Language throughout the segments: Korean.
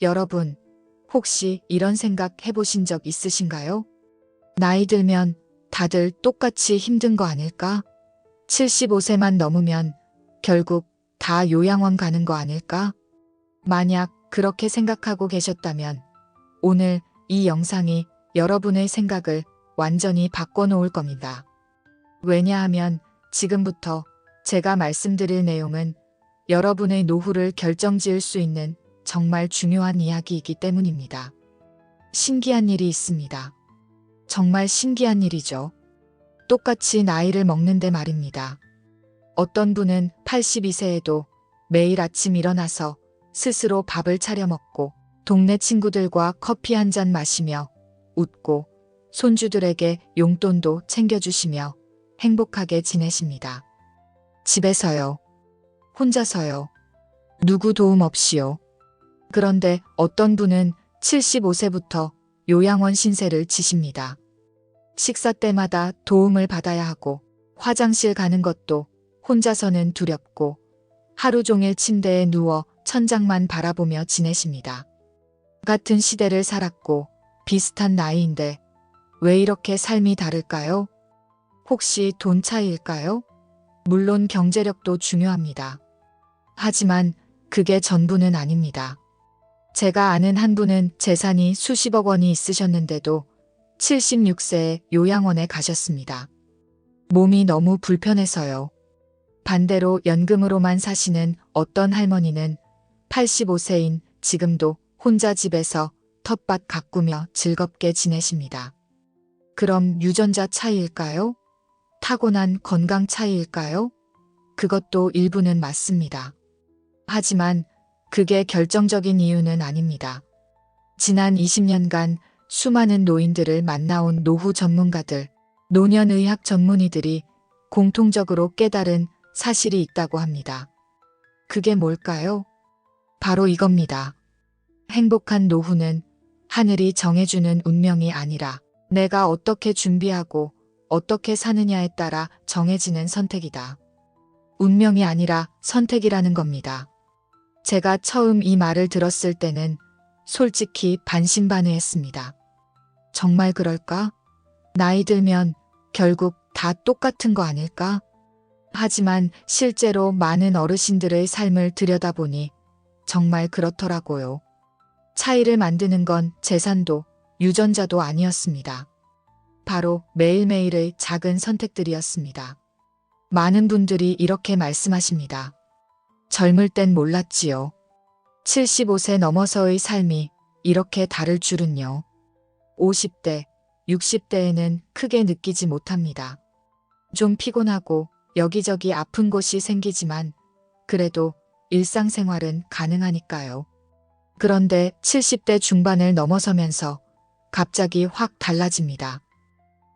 여러분, 혹시 이런 생각 해보신 적 있으신가요? 나이 들면 다들 똑같이 힘든 거 아닐까? 75세만 넘으면 결국 다 요양원 가는 거 아닐까? 만약 그렇게 생각하고 계셨다면 오늘 이 영상이 여러분의 생각을 완전히 바꿔놓을 겁니다. 왜냐하면 지금부터 제가 말씀드릴 내용은 여러분의 노후를 결정지을 수 있는 정말 중요한 이야기이기 때문입니다. 신기한 일이 있습니다. 정말 신기한 일이죠. 똑같이 나이를 먹는데 말입니다. 어떤 분은 82세에도 매일 아침 일어나서 스스로 밥을 차려 먹고 동네 친구들과 커피 한 잔 마시며 웃고 손주들에게 용돈도 챙겨주시며 행복하게 지내십니다. 집에서요. 혼자서요. 누구 도움 없이요. 그런데 어떤 분은 75세부터 요양원 신세를 지십니다. 식사 때마다 도움을 받아야 하고 화장실 가는 것도 혼자서는 두렵고 하루 종일 침대에 누워 천장만 바라보며 지내십니다. 같은 시대를 살았고 비슷한 나이인데 왜 이렇게 삶이 다를까요? 혹시 돈 차이일까요? 물론 경제력도 중요합니다. 하지만 그게 전부는 아닙니다. 제가 아는 한 분은 재산이 수십억 원이 있으셨는데도 76세에 요양원에 가셨습니다. 몸이 너무 불편해서요. 반대로 연금으로만 사시는 어떤 할머니는 85세인 지금도 혼자 집에서 텃밭 가꾸며 즐겁게 지내십니다. 그럼 유전자 차이일까요? 타고난 건강 차이일까요? 그것도 일부는 맞습니다. 하지만 그게 결정적인 이유는 아닙니다. 지난 20년간 수많은 노인들을 만나온 노후 전문가들, 노년의학 전문의들이 공통적으로 깨달은 사실이 있다고 합니다. 그게 뭘까요? 바로 이겁니다. 행복한 노후는 하늘이 정해주는 운명이 아니라 내가 어떻게 준비하고 어떻게 사느냐에 따라 정해지는 선택이다. 운명이 아니라 선택이라는 겁니다. 제가 처음 이 말을 들었을 때는 솔직히 반신반의했습니다. 정말 그럴까? 나이 들면 결국 다 똑같은 거 아닐까? 하지만 실제로 많은 어르신들의 삶을 들여다보니 정말 그렇더라고요. 차이를 만드는 건 재산도 유전자도 아니었습니다. 바로 매일매일의 작은 선택들이었습니다. 많은 분들이 이렇게 말씀하십니다. 젊을 땐 몰랐지요. 75세 넘어서의 삶이 이렇게 다를 줄은요. 50대, 60대에는 크게 느끼지 못합니다. 좀 피곤하고 여기저기 아픈 곳이 생기지만 그래도 일상생활은 가능하니까요. 그런데 70대 중반을 넘어서면서 갑자기 확 달라집니다.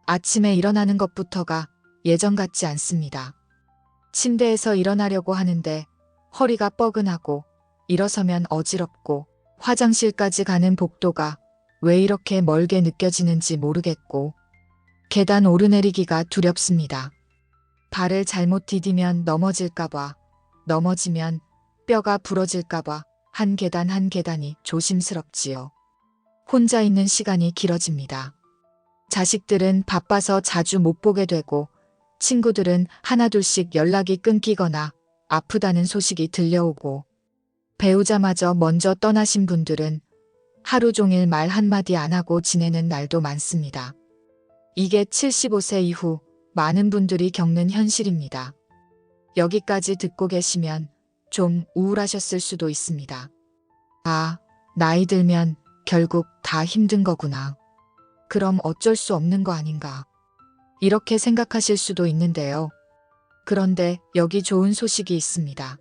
아침에 일어나는 것부터가 예전 같지 않습니다. 침대에서 일어나려고 하는데 허리가 뻐근하고 일어서면 어지럽고 화장실까지 가는 복도가 왜 이렇게 멀게 느껴지는지 모르겠고 계단 오르내리기가 두렵습니다. 발을 잘못 디디면 넘어질까봐, 넘어지면 뼈가 부러질까봐 한 계단 한 계단이 조심스럽지요. 혼자 있는 시간이 길어집니다. 자식들은 바빠서 자주 못 보게 되고 친구들은 하나둘씩 연락이 끊기거나 아프다는 소식이 들려오고 배우자마저 먼저 떠나신 분들은 하루 종일 말 한마디 안 하고 지내는 날도 많습니다. 이게 75세 이후 많은 분들이 겪는 현실입니다. 여기까지 듣고 계시면 좀 우울하셨을 수도 있습니다. 아, 나이 들면 결국 다 힘든 거구나. 그럼 어쩔 수 없는 거 아닌가. 이렇게 생각하실 수도 있는데요. 그런데 여기 좋은 소식이 있습니다.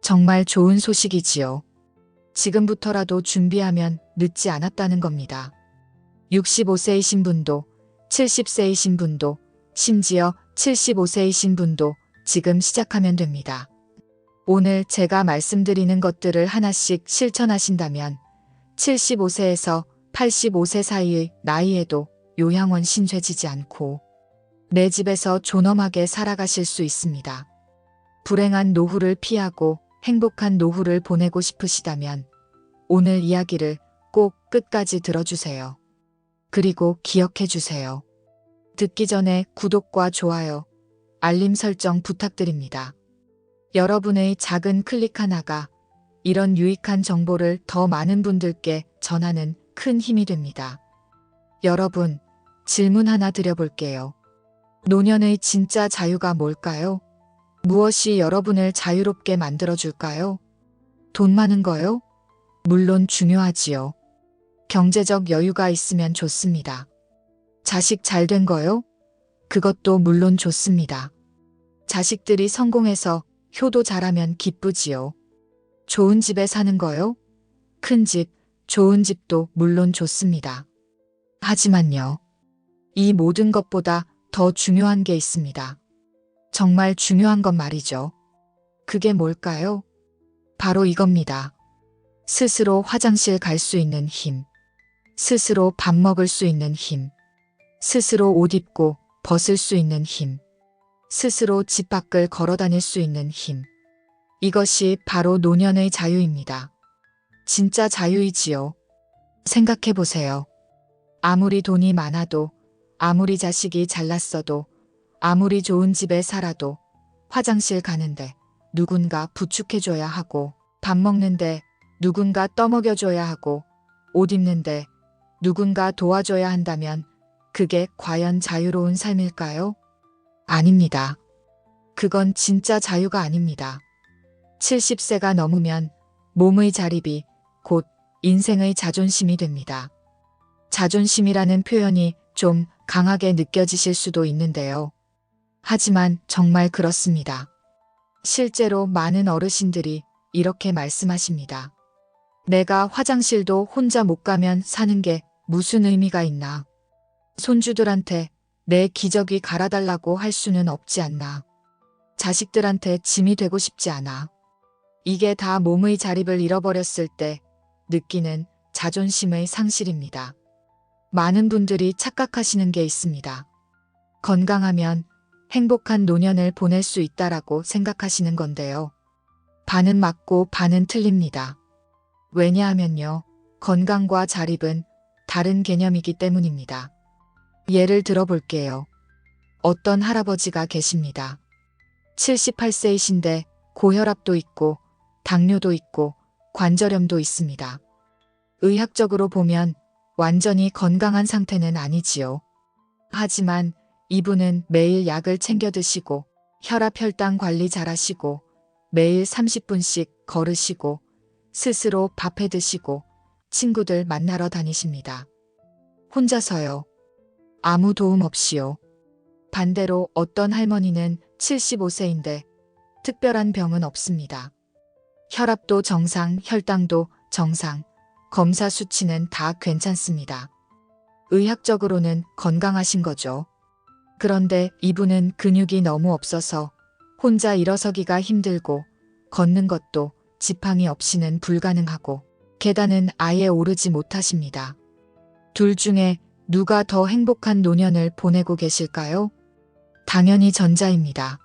정말 좋은 소식이지요. 지금부터라도 준비하면 늦지 않았다는 겁니다. 65세이신 분도, 70세이신 분도, 심지어 75세이신 분도 지금 시작하면 됩니다. 오늘 제가 말씀드리는 것들을 하나씩 실천하신다면 75세에서 85세 사이의 나이에도 요양원 신세지지 않고 내 집에서 존엄하게 살아가실 수 있습니다. 불행한 노후를 피하고 행복한 노후를 보내고 싶으시다면 오늘 이야기를 꼭 끝까지 들어주세요. 그리고 기억해 주세요. 듣기 전에 구독과 좋아요, 알림 설정 부탁드립니다. 여러분의 작은 클릭 하나가 이런 유익한 정보를 더 많은 분들께 전하는 큰 힘이 됩니다. 여러분, 질문 하나 드려볼게요. 노년의 진짜 자유가 뭘까요? 무엇이 여러분을 자유롭게 만들어줄까요? 돈 많은 거요? 물론 중요하지요. 경제적 여유가 있으면 좋습니다. 자식 잘 된 거요? 그것도 물론 좋습니다. 자식들이 성공해서 효도 잘하면 기쁘지요. 좋은 집에 사는 거요? 큰 집, 좋은 집도 물론 좋습니다. 하지만요, 이 모든 것보다 더 중요한 게 있습니다. 정말 중요한 건 말이죠. 그게 뭘까요? 바로 이겁니다. 스스로 화장실 갈 수 있는 힘, 스스로 밥 먹을 수 있는 힘, 스스로 옷 입고 벗을 수 있는 힘, 스스로 집 밖을 걸어 다닐 수 있는 힘. 이것이 바로 노년의 자유입니다. 진짜 자유이지요. 생각해 보세요. 아무리 돈이 많아도, 아무리 자식이 잘났어도, 아무리 좋은 집에 살아도 화장실 가는데 누군가 부축해줘야 하고, 밥 먹는데 누군가 떠먹여줘야 하고, 옷 입는데 누군가 도와줘야 한다면 그게 과연 자유로운 삶일까요? 아닙니다. 그건 진짜 자유가 아닙니다. 70세가 넘으면 몸의 자립이 곧 인생의 자존심이 됩니다. 자존심이라는 표현이 좀 강하게 느껴지실 수도 있는데요. 하지만 정말 그렇습니다. 실제로 많은 어르신들이 이렇게 말씀하십니다. 내가 화장실도 혼자 못 가면 사는 게 무슨 의미가 있나. 손주들한테 내 기저귀 갈아달라고 할 수는 없지 않나. 자식들한테 짐이 되고 싶지 않아. 이게 다 몸의 자립을 잃어버렸을 때 느끼는 자존심의 상실입니다. 많은 분들이 착각하시는 게 있습니다. 건강하면 행복한 노년을 보낼 수 있다라고 생각하시는 건데요. 반은 맞고 반은 틀립니다. 왜냐하면요, 건강과 자립은 다른 개념이기 때문입니다. 예를 들어볼게요. 어떤 할아버지가 계십니다. 78세이신데 고혈압도 있고 당뇨도 있고 관절염도 있습니다. 의학적으로 보면 완전히 건강한 상태는 아니지요. 하지만 이분은 매일 약을 챙겨 드시고 혈압 혈당 관리 잘하시고 매일 30분씩 걸으시고 스스로 밥해 드시고 친구들 만나러 다니십니다. 혼자서요. 아무 도움 없이요. 반대로 어떤 할머니는 75세인데 특별한 병은 없습니다. 혈압도 정상, 혈당도 정상, 검사 수치는 다 괜찮습니다. 의학적으로는 건강하신 거죠. 그런데 이분은 근육이 너무 없어서 혼자 일어서기가 힘들고 걷는 것도 지팡이 없이는 불가능하고 계단은 아예 오르지 못하십니다. 둘 중에 누가 더 행복한 노년을 보내고 계실까요? 당연히 전자입니다.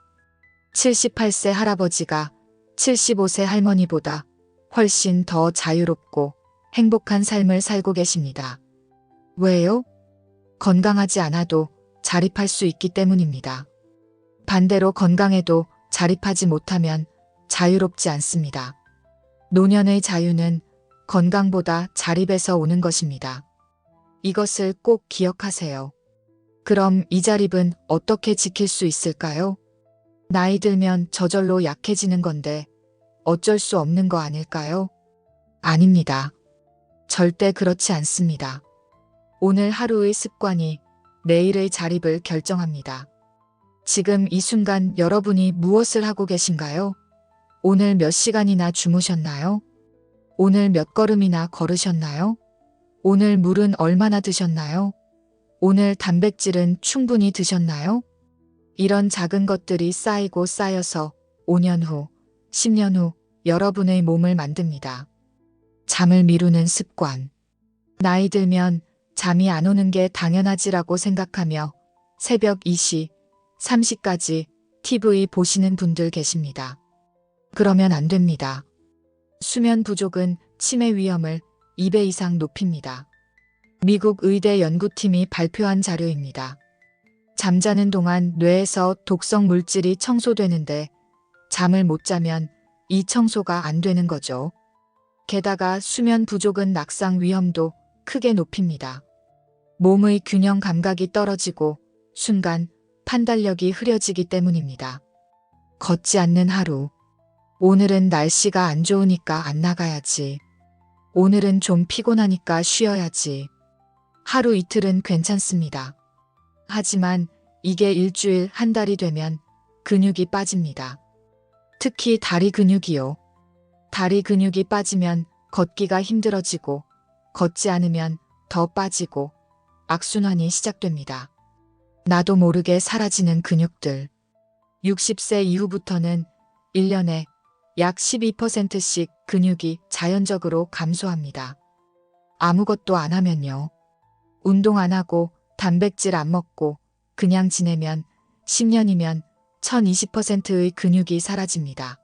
78세 할아버지가 75세 할머니보다 훨씬 더 자유롭고 행복한 삶을 살고 계십니다. 왜요? 건강하지 않아도 자립할 수 있기 때문입니다. 반대로 건강해도 자립하지 못하면 자유롭지 않습니다. 노년의 자유는 건강보다 자립에서 오는 것입니다. 이것을 꼭 기억하세요. 그럼 이 자립은 어떻게 지킬 수 있을까요? 나이 들면 저절로 약해지는 건데 어쩔 수 없는 거 아닐까요? 아닙니다. 절대 그렇지 않습니다. 오늘 하루의 습관이 내일의 자립을 결정합니다. 지금 이 순간 여러분이 무엇을 하고 계신가요? 오늘 몇 시간이나 주무셨나요? 오늘 몇 걸음이나 걸으셨나요? 오늘 물은 얼마나 드셨나요? 오늘 단백질은 충분히 드셨나요? 이런 작은 것들이 쌓이고 쌓여서 5년 후, 10년 후 여러분의 몸을 만듭니다. 잠을 미루는 습관. 나이 들면 잠이 안 오는 게 당연하지라고 생각하며 새벽 2시, 3시까지 TV 보시는 분들 계십니다. 그러면 안 됩니다. 수면 부족은 치매 위험을 2배 이상 높입니다. 미국 의대 연구팀이 발표한 자료입니다. 잠자는 동안 뇌에서 독성 물질이 청소되는데 잠을 못 자면 이 청소가 안 되는 거죠. 게다가 수면 부족은 낙상 위험도 크게 높입니다. 몸의 균형 감각이 떨어지고 순간 판단력이 흐려지기 때문입니다. 걷지 않는 하루. 오늘은 날씨가 안 좋으니까 안 나가야지. 오늘은 좀 피곤하니까 쉬어야지. 하루 이틀은 괜찮습니다. 하지만 이게 일주일, 한 달이 되면 근육이 빠집니다. 특히 다리 근육이요. 다리 근육이 빠지면 걷기가 힘들어지고 걷지 않으면 더 빠지고 악순환이 시작됩니다. 나도 모르게 사라지는 근육들. 60세 이후부터는 1년에 약 12%씩 근육이 자연적으로 감소합니다. 아무것도 안 하면요. 운동 안 하고 단백질 안 먹고 그냥 지내면 10년이면 1020%의 근육이 사라집니다.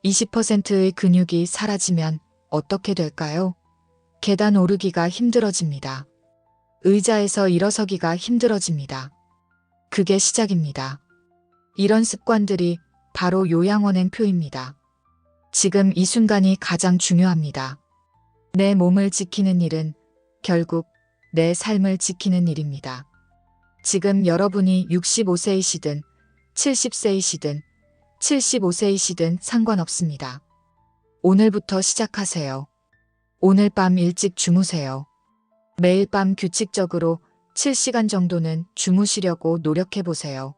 20%의 근육이 사라지면 어떻게 될까요? 계단 오르기가 힘들어집니다. 의자에서 일어서기가 힘들어집니다. 그게 시작입니다. 이런 습관들이 바로 요양원행 표입니다. 지금 이 순간이 가장 중요합니다. 내 몸을 지키는 일은 결국 내 삶을 지키는 일입니다. 지금 여러분이 65세이시든 70세이시든 75세이시든 상관없습니다. 오늘부터 시작하세요. 오늘 밤 일찍 주무세요. 매일 밤 규칙적으로 7시간 정도는 주무시려고 노력해보세요.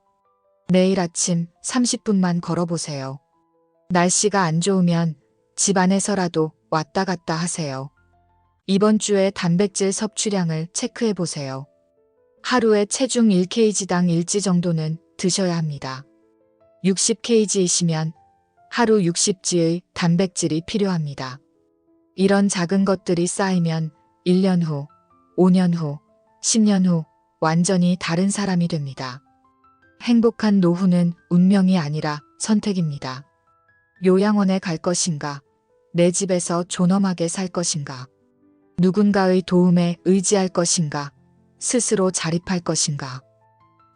내일 아침 30분만 걸어보세요. 날씨가 안 좋으면 집 안에서라도 왔다 갔다 하세요. 이번 주에 단백질 섭취량을 체크해보세요. 하루에 체중 1kg당 1지 정도는 드셔야 합니다. 60kg이시면 하루 60g의 단백질이 필요합니다. 이런 작은 것들이 쌓이면 1년 후, 5년 후, 10년 후 완전히 다른 사람이 됩니다. 행복한 노후는 운명이 아니라 선택입니다. 요양원에 갈 것인가? 내 집에서 존엄하게 살 것인가? 누군가의 도움에 의지할 것인가? 스스로 자립할 것인가?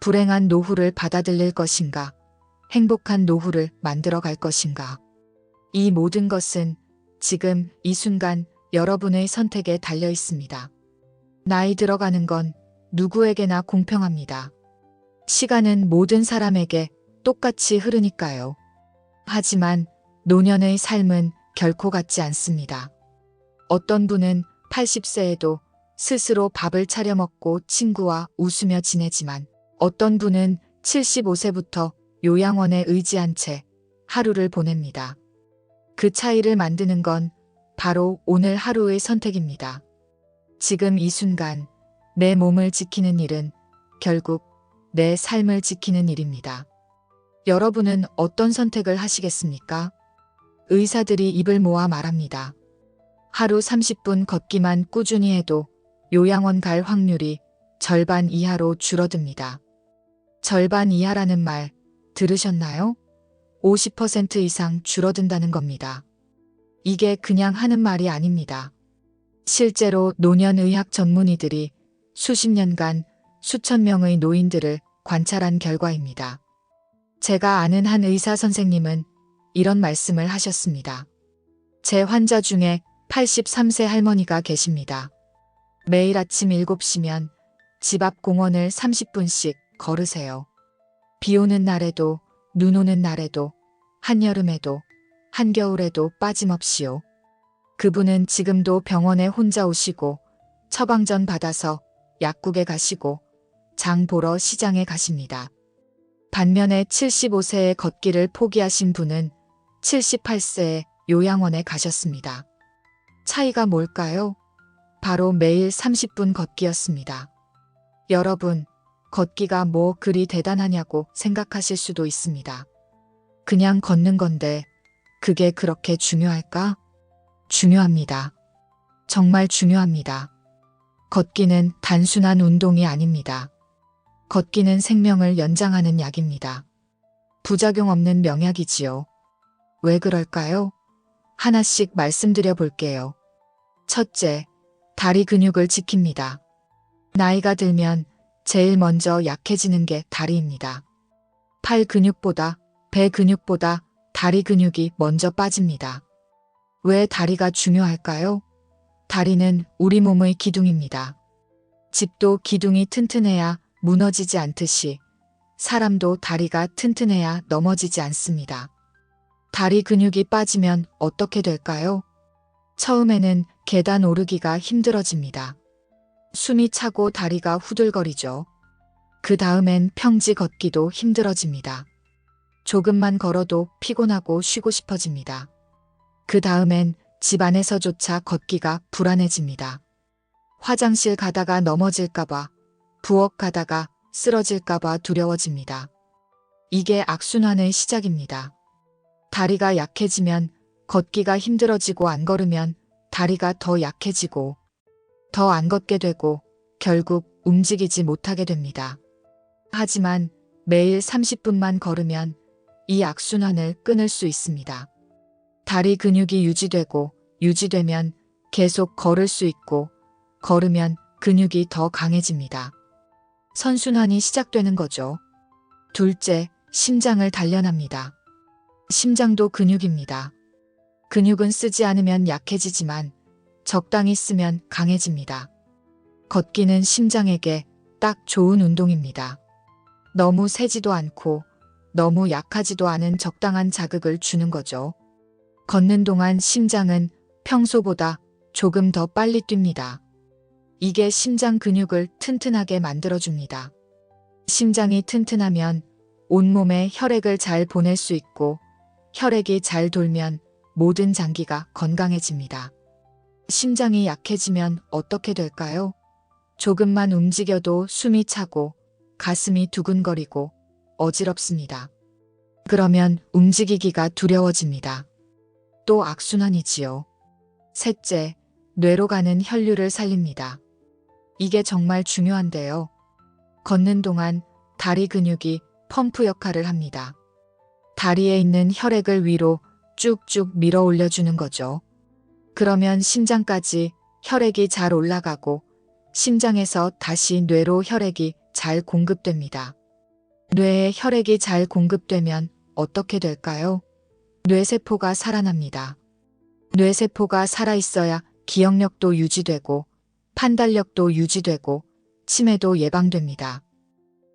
불행한 노후를 받아들일 것인가? 행복한 노후를 만들어 갈 것인가? 이 모든 것은 지금 이 순간 여러분의 선택에 달려 있습니다. 나이 들어가는 건 누구에게나 공평합니다. 시간은 모든 사람에게 똑같이 흐르니까요. 하지만 노년의 삶은 결코 같지 않습니다. 어떤 분은 80세에도 스스로 밥을 차려 먹고 친구와 웃으며 지내지만 어떤 분은 75세부터 요양원에 의지한 채 하루를 보냅니다. 그 차이를 만드는 건 바로 오늘 하루의 선택입니다. 지금 이 순간 내 몸을 지키는 일은 결국 내 삶을 지키는 일입니다. 여러분은 어떤 선택을 하시겠습니까? 의사들이 입을 모아 말합니다. 하루 30분 걷기만 꾸준히 해도 요양원 갈 확률이 절반 이하로 줄어듭니다. 절반 이하라는 말 들으셨나요? 50% 이상 줄어든다는 겁니다. 이게 그냥 하는 말이 아닙니다. 실제로 노년의학 전문의들이 수십 년간 수천 명의 노인들을 관찰한 결과입니다. 제가 아는 한 의사 선생님은 이런 말씀을 하셨습니다. 제 환자 중에 83세 할머니가 계십니다. 매일 아침 7시면 집 앞 공원을 30분씩 걸으세요. 비 오는 날에도 눈 오는 날에도 한여름에도 한겨울에도 빠짐없이요. 그분은 지금도 병원에 혼자 오시고 처방전 받아서 약국에 가시고 장 보러 시장에 가십니다. 반면에 75세의 걷기를 포기하신 분은 78세에 요양원에 가셨습니다. 차이가 뭘까요? 바로 매일 30분 걷기였습니다. 여러분, 걷기가 뭐 그리 대단하냐고 생각하실 수도 있습니다. 그냥 걷는 건데 그게 그렇게 중요할까? 중요합니다. 정말 중요합니다. 걷기는 단순한 운동이 아닙니다. 걷기는 생명을 연장하는 약입니다. 부작용 없는 명약이지요. 왜 그럴까요? 하나씩 말씀드려 볼게요. 첫째, 다리 근육을 지킵니다. 나이가 들면 제일 먼저 약해지는 게 다리입니다. 팔 근육보다, 배 근육보다 다리 근육이 먼저 빠집니다. 왜 다리가 중요할까요? 다리는 우리 몸의 기둥입니다. 집도 기둥이 튼튼해야 무너지지 않듯이 사람도 다리가 튼튼해야 넘어지지 않습니다. 다리 근육이 빠지면 어떻게 될까요? 처음에는 계단 오르기가 힘들어집니다. 숨이 차고 다리가 후들거리죠. 그 다음엔 평지 걷기도 힘들어집니다. 조금만 걸어도 피곤하고 쉬고 싶어집니다. 그 다음엔 집 안에서조차 걷기가 불안해집니다. 화장실 가다가 넘어질까봐, 부엌 가다가 쓰러질까봐 두려워집니다. 이게 악순환의 시작입니다. 다리가 약해지면 걷기가 힘들어지고 안 걸으면 다리가 더 약해지고 더 안 걷게 되고 결국 움직이지 못하게 됩니다. 하지만 매일 30분만 걸으면 이 악순환을 끊을 수 있습니다. 다리 근육이 유지되면 계속 걸을 수 있고 걸으면 근육이 더 강해집니다. 선순환이 시작되는 거죠. 둘째, 심장을 단련합니다. 심장도 근육입니다. 근육은 쓰지 않으면 약해지지만 적당히 쓰면 강해집니다. 걷기는 심장에게 딱 좋은 운동입니다. 너무 세지도 않고 너무 약하지도 않은 적당한 자극을 주는 거죠. 걷는 동안 심장은 평소보다 조금 더 빨리 뜁니다. 이게 심장 근육을 튼튼하게 만들어줍니다. 심장이 튼튼하면 온몸에 혈액을 잘 보낼 수 있고 혈액이 잘 돌면 모든 장기가 건강해집니다. 심장이 약해지면 어떻게 될까요? 조금만 움직여도 숨이 차고 가슴이 두근거리고 어지럽습니다. 그러면 움직이기가 두려워집니다. 또 악순환이지요. 셋째, 뇌로 가는 혈류를 살립니다. 이게 정말 중요한데요. 걷는 동안 다리 근육이 펌프 역할을 합니다. 다리에 있는 혈액을 위로 쭉쭉 밀어 올려주는 거죠. 그러면 심장까지 혈액이 잘 올라가고 심장에서 다시 뇌로 혈액이 잘 공급됩니다. 뇌에 혈액이 잘 공급되면 어떻게 될까요? 뇌세포가 살아납니다. 뇌세포가 살아있어야 기억력도 유지되고 판단력도 유지되고 치매도 예방됩니다.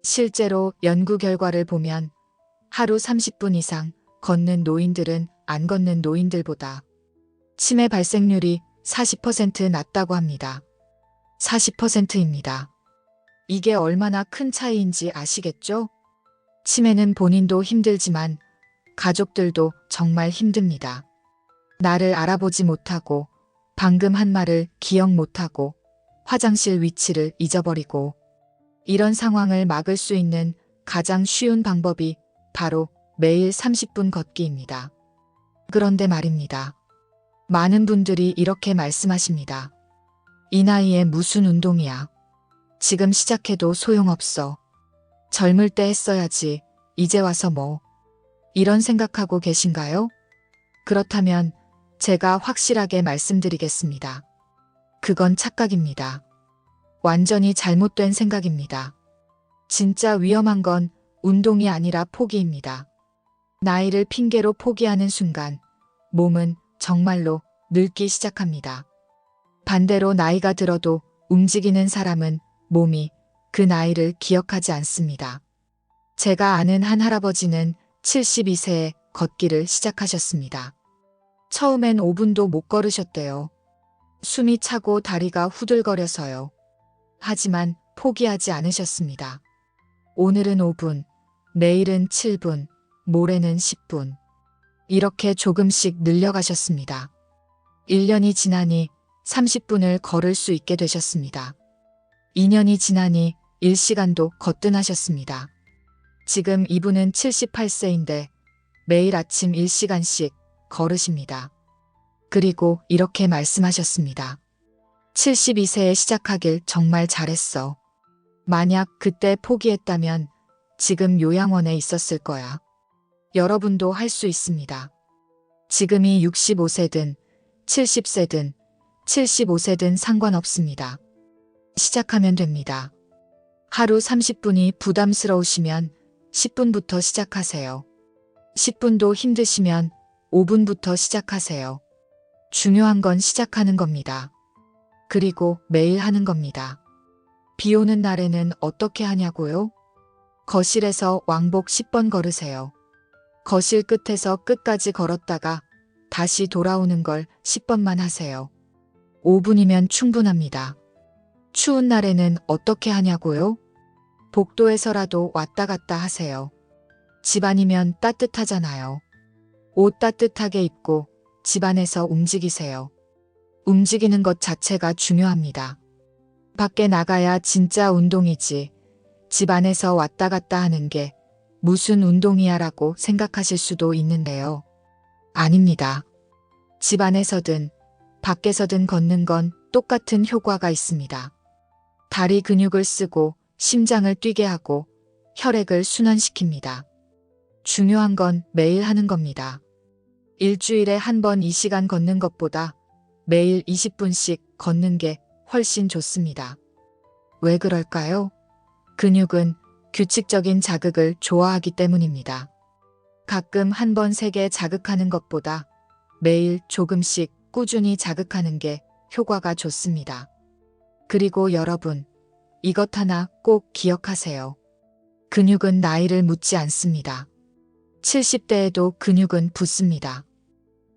실제로 연구 결과를 보면 하루 30분 이상 걷는 노인들은 안 걷는 노인들보다 치매 발생률이 40% 낮다고 합니다. 40%입니다. 이게 얼마나 큰 차이인지 아시겠죠? 치매는 본인도 힘들지만 가족들도 정말 힘듭니다. 나를 알아보지 못하고 방금 한 말을 기억 못하고 화장실 위치를 잊어버리고 이런 상황을 막을 수 있는 가장 쉬운 방법이 바로 매일 30분 걷기입니다. 그런데 말입니다. 많은 분들이 이렇게 말씀하십니다. 이 나이에 무슨 운동이야. 지금 시작해도 소용없어. 젊을 때 했어야지. 이제 와서 뭐. 이런 생각하고 계신가요? 그렇다면 제가 확실하게 말씀드리겠습니다. 그건 착각입니다. 완전히 잘못된 생각입니다. 진짜 위험한 건 운동이 아니라 포기입니다. 나이를 핑계로 포기하는 순간 몸은 정말로 늙기 시작합니다. 반대로 나이가 들어도 움직이는 사람은 몸이 그 나이를 기억하지 않습니다. 제가 아는 한 할아버지는 72세에 걷기를 시작하셨습니다. 처음엔 5분도 못 걸으셨대요. 숨이 차고 다리가 후들거려서요. 하지만 포기하지 않으셨습니다. 오늘은 5분, 내일은 7분, 모레는 10분. 이렇게 조금씩 늘려가셨습니다. 1년이 지나니 30분을 걸을 수 있게 되셨습니다. 2년이 지나니 1시간도 거뜬하셨습니다. 지금 이분은 78세인데 매일 아침 1시간씩 걸으십니다. 그리고 이렇게 말씀하셨습니다. 72세에 시작하길 정말 잘했어. 만약 그때 포기했다면 지금 요양원에 있었을 거야. 여러분도 할 수 있습니다. 지금이 65세든 70세든 75세든 상관없습니다. 시작하면 됩니다. 하루 30분이 부담스러우시면 10분부터 시작하세요. 10분도 힘드시면 5분부터 시작하세요. 중요한 건 시작하는 겁니다. 그리고 매일 하는 겁니다. 비 오는 날에는 어떻게 하냐고요? 거실에서 왕복 10번 걸으세요. 거실 끝에서 끝까지 걸었다가 다시 돌아오는 걸 10번만 하세요. 5분이면 충분합니다. 추운 날에는 어떻게 하냐고요? 복도에서라도 왔다 갔다 하세요. 집안이면 따뜻하잖아요. 옷 따뜻하게 입고 집안에서 움직이세요. 움직이는 것 자체가 중요합니다. 밖에 나가야 진짜 운동이지. 집 안에서 왔다 갔다 하는 게 무슨 운동이야 라고 생각하실 수도 있는데요. 아닙니다. 집 안에서든 밖에서든 걷는 건 똑같은 효과가 있습니다. 다리 근육을 쓰고 심장을 뛰게 하고 혈액을 순환시킵니다. 중요한 건 매일 하는 겁니다. 일주일에 한 번 이 시간 걷는 것보다 매일 20분씩 걷는 게 훨씬 좋습니다. 왜 그럴까요? 근육은 규칙적인 자극을 좋아하기 때문입니다. 가끔 한 번 세게 자극하는 것보다 매일 조금씩 꾸준히 자극하는 게 효과가 좋습니다. 그리고 여러분, 이것 하나 꼭 기억하세요. 근육은 나이를 묻지 않습니다. 70대에도 근육은 붙습니다.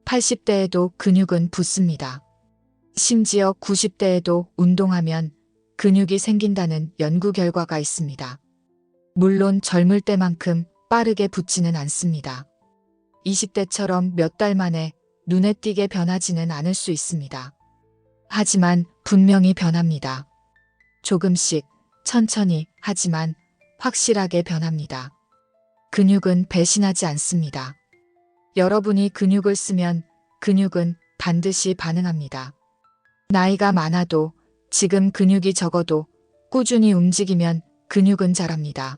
80대에도 근육은 붙습니다. 심지어 90대에도 운동하면 근육이 생긴다는 연구 결과가 있습니다. 물론 젊을 때만큼 빠르게 붙지는 않습니다. 20대처럼 몇 달 만에 눈에 띄게 변하지는 않을 수 있습니다. 하지만 분명히 변합니다. 조금씩, 천천히, 하지만 확실하게 변합니다. 근육은 배신하지 않습니다. 여러분이 근육을 쓰면 근육은 반드시 반응합니다. 나이가 많아도 지금 근육이 적어도 꾸준히 움직이면 근육은 자랍니다.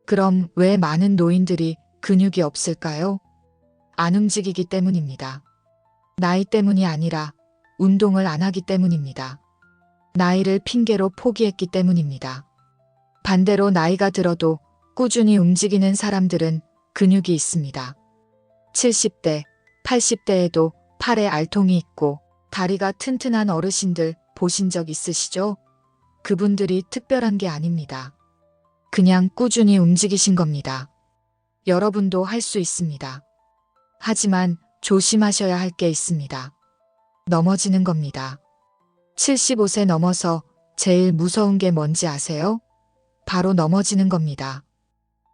그럼 왜 많은 노인들이 근육이 없을까요? 안 움직이기 때문입니다. 나이 때문이 아니라 운동을 안 하기 때문입니다. 나이를 핑계로 포기했기 때문입니다. 반대로 나이가 들어도 꾸준히 움직이는 사람들은 근육이 있습니다. 70대, 80대에도 팔에 알통이 있고 다리가 튼튼한 어르신들 보신 적 있으시죠? 그분들이 특별한 게 아닙니다. 그냥 꾸준히 움직이신 겁니다. 여러분도 할 수 있습니다. 하지만 조심하셔야 할 게 있습니다. 넘어지는 겁니다. 75세 넘어서 제일 무서운 게 뭔지 아세요? 바로 넘어지는 겁니다.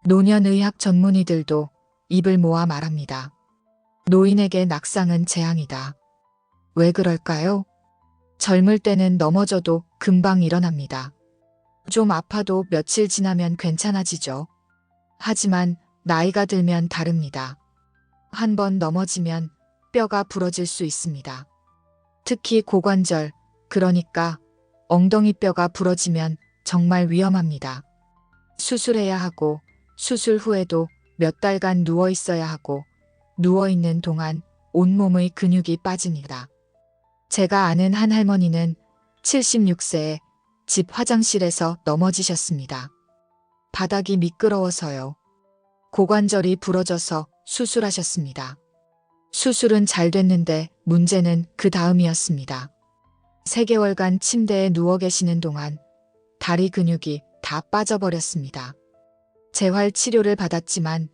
노년의학 전문의들도 입을 모아 말합니다. 노인에게 낙상은 재앙이다. 왜 그럴까요? 젊을 때는 넘어져도 금방 일어납니다. 좀 아파도 며칠 지나면 괜찮아지죠. 하지만 나이가 들면 다릅니다. 한 번 넘어지면 뼈가 부러질 수 있습니다. 특히 고관절, 그러니까 엉덩이 뼈가 부러지면 정말 위험합니다. 수술해야 하고 수술 후에도 몇 달간 누워 있어야 하고 누워 있는 동안 온몸의 근육이 빠집니다. 제가 아는 한 할머니는 76세에 집 화장실에서 넘어지셨습니다. 바닥이 미끄러워서요. 고관절이 부러져서 수술하셨습니다. 수술은 잘 됐는데 문제는 그 다음이었습니다. 3개월간 침대에 누워 계시는 동안 다리 근육이 다 빠져버렸습니다. 재활 치료를 받았지만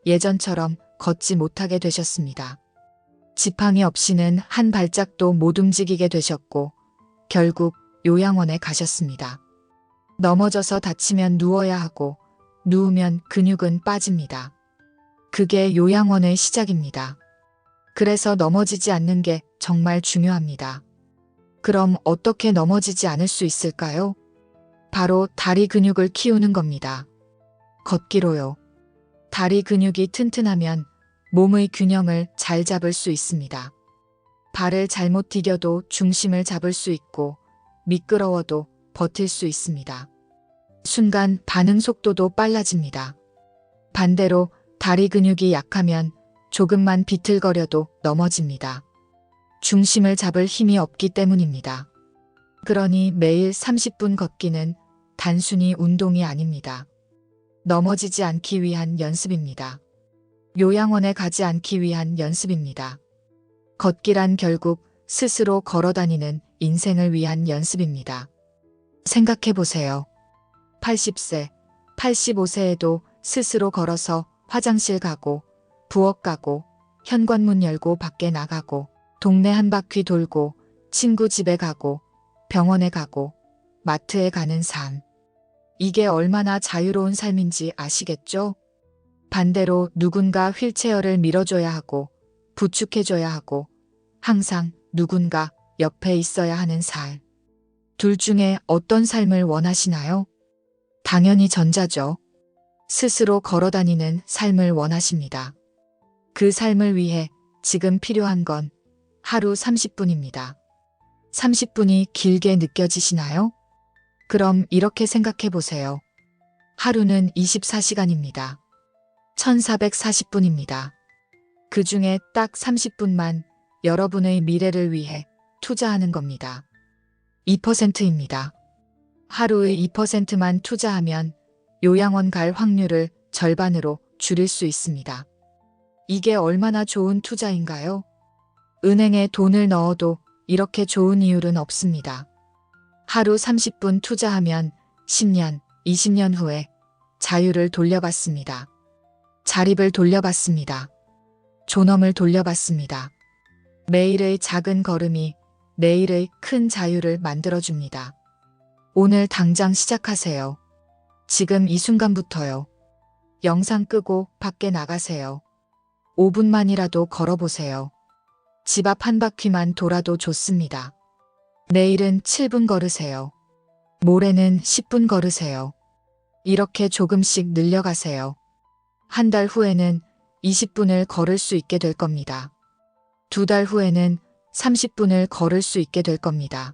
예전처럼 걷지 못하게 되셨습니다. 지팡이 없이는 한 발짝도 못 움직이게 되셨고 결국 요양원에 가셨습니다. 넘어져서 다치면 누워야 하고 누우면 근육은 빠집니다. 그게 요양원의 시작입니다. 그래서 넘어지지 않는 게 정말 중요합니다. 그럼 어떻게 넘어지지 않을 수 있을까요? 바로 다리 근육을 키우는 겁니다. 걷기로요. 다리 근육이 튼튼하면 몸의 균형을 잘 잡을 수 있습니다. 발을 잘못 디뎌도 중심을 잡을 수 있고 미끄러워도 버틸 수 있습니다. 순간 반응 속도도 빨라집니다. 반대로 다리 근육이 약하면 조금만 비틀거려도 넘어집니다. 중심을 잡을 힘이 없기 때문입니다. 그러니 매일 30분 걷기는 단순히 운동이 아닙니다. 넘어지지 않기 위한 연습입니다. 요양원에 가지 않기 위한 연습입니다. 걷기란 결국 스스로 걸어다니는 인생을 위한 연습입니다. 생각해 보세요. 80세, 85세에도 스스로 걸어서 화장실 가고, 부엌 가고, 현관문 열고 밖에 나가고, 동네 한 바퀴 돌고, 친구 집에 가고, 병원에 가고, 마트에 가는 삶. 이게 얼마나 자유로운 삶인지 아시겠죠? 반대로 누군가 휠체어를 밀어줘야 하고, 부축해줘야 하고, 항상 누군가 옆에 있어야 하는 삶. 둘 중에 어떤 삶을 원하시나요? 당연히 전자죠. 스스로 걸어다니는 삶을 원하십니다. 그 삶을 위해 지금 필요한 건 하루 30분입니다. 30분이 길게 느껴지시나요? 그럼 이렇게 생각해 보세요. 하루는 24시간입니다. 1440분입니다. 그 중에 딱 30분만 여러분의 미래를 위해 투자하는 겁니다. 2%입니다. 하루의 2%만 투자하면 요양원 갈 확률을 절반으로 줄일 수 있습니다. 이게 얼마나 좋은 투자인가요? 은행에 돈을 넣어도 이렇게 좋은 이율은 없습니다. 하루 30분 투자하면 10년, 20년 후에 자유를 돌려받습니다. 자립을 돌려받습니다. 존엄을 돌려받습니다. 매일의 작은 걸음이 내일의 큰 자유를 만들어줍니다. 오늘 당장 시작하세요. 지금 이 순간부터요. 영상 끄고 밖에 나가세요. 5분만이라도 걸어보세요. 집 앞 한 바퀴만 돌아도 좋습니다. 내일은 7분 걸으세요. 모레는 10분 걸으세요. 이렇게 조금씩 늘려가세요. 한 달 후에는 20분을 걸을 수 있게 될 겁니다. 2달 후에는 30분을 걸을 수 있게 될 겁니다.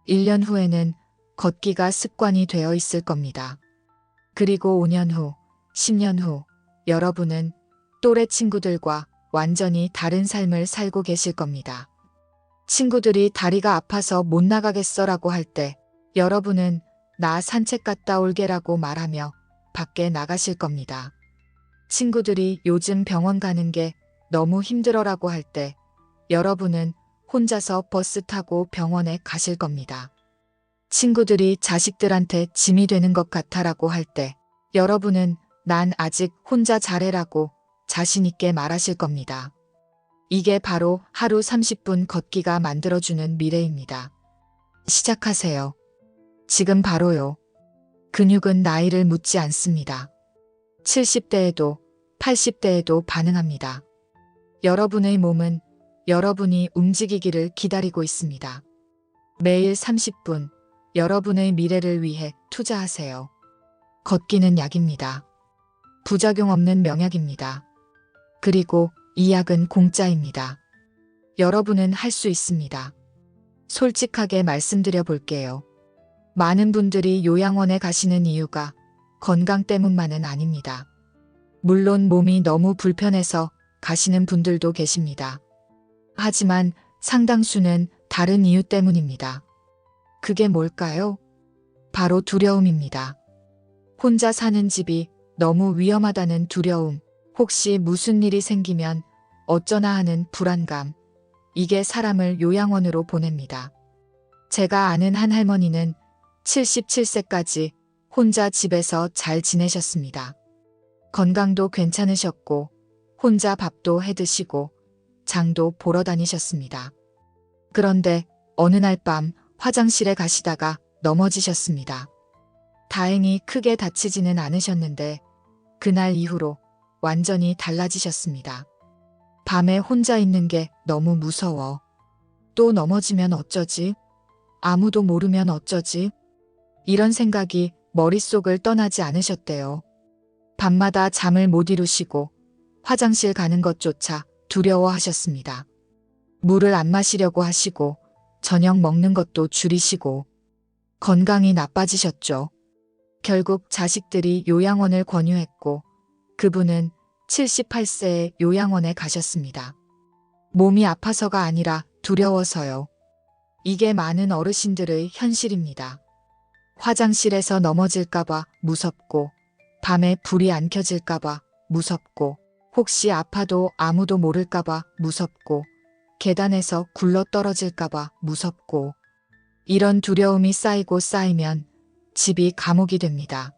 1년 후에는 걷기가 습관이 되어 있을 겁니다. 그리고 5년 후, 10년 후, 여러분은 또래 친구들과 완전히 다른 삶을 살고 계실 겁니다. 친구들이 다리가 아파서 못 나가겠어라고 할 때 여러분은 나 산책 갔다 올게라고 말하며 밖에 나가실 겁니다. 친구들이 요즘 병원 가는 게 너무 힘들어라고 할 때 여러분은 혼자서 버스 타고 병원에 가실 겁니다. 친구들이 자식들한테 짐이 되는 것 같아라고 할 때 여러분은 난 아직 혼자 잘해라고 자신 있게 말하실 겁니다. 이게 바로 하루 30분 걷기가 만들어주는 미래입니다. 시작하세요. 지금 바로요. 근육은 나이를 묻지 않습니다. 70대에도 80대에도 반응합니다. 여러분의 몸은 여러분이 움직이기를 기다리고 있습니다. 매일 30분 여러분의 미래를 위해 투자하세요. 걷기는 약입니다. 부작용 없는 명약입니다. 그리고 이 약은 공짜입니다. 여러분은 할 수 있습니다. 솔직하게 말씀드려 볼게요. 많은 분들이 요양원에 가시는 이유가 건강 때문만은 아닙니다. 물론 몸이 너무 불편해서 가시는 분들도 계십니다. 하지만 상당수는 다른 이유 때문입니다. 그게 뭘까요? 바로 두려움입니다. 혼자 사는 집이 너무 위험하다는 두려움, 혹시 무슨 일이 생기면 어쩌나 하는 불안감, 이게 사람을 요양원으로 보냅니다. 제가 아는 한 할머니는 77세까지 혼자 집에서 잘 지내셨습니다. 건강도 괜찮으셨고 혼자 밥도 해 드시고 장도 보러 다니셨습니다. 그런데 어느 날 밤 화장실에 가시다가 넘어지셨습니다. 다행히 크게 다치지는 않으셨는데 그날 이후로 완전히 달라지셨습니다. 밤에 혼자 있는 게 너무 무서워. 또 넘어지면 어쩌지? 아무도 모르면 어쩌지? 이런 생각이 머릿속을 떠나지 않으셨대요. 밤마다 잠을 못 이루시고 화장실 가는 것조차 두려워하셨습니다. 물을 안 마시려고 하시고 저녁 먹는 것도 줄이시고 건강이 나빠지셨죠. 결국 자식들이 요양원을 권유했고 그분은 78세에 요양원에 가셨습니다. 몸이 아파서가 아니라 두려워서요. 이게 많은 어르신들의 현실입니다. 화장실에서 넘어질까봐 무섭고, 밤에 불이 안 켜질까봐 무섭고, 혹시 아파도 아무도 모를까봐 무섭고, 계단에서 굴러 떨어질까봐 무섭고, 이런 두려움이 쌓이고 쌓이면 집이 감옥이 됩니다.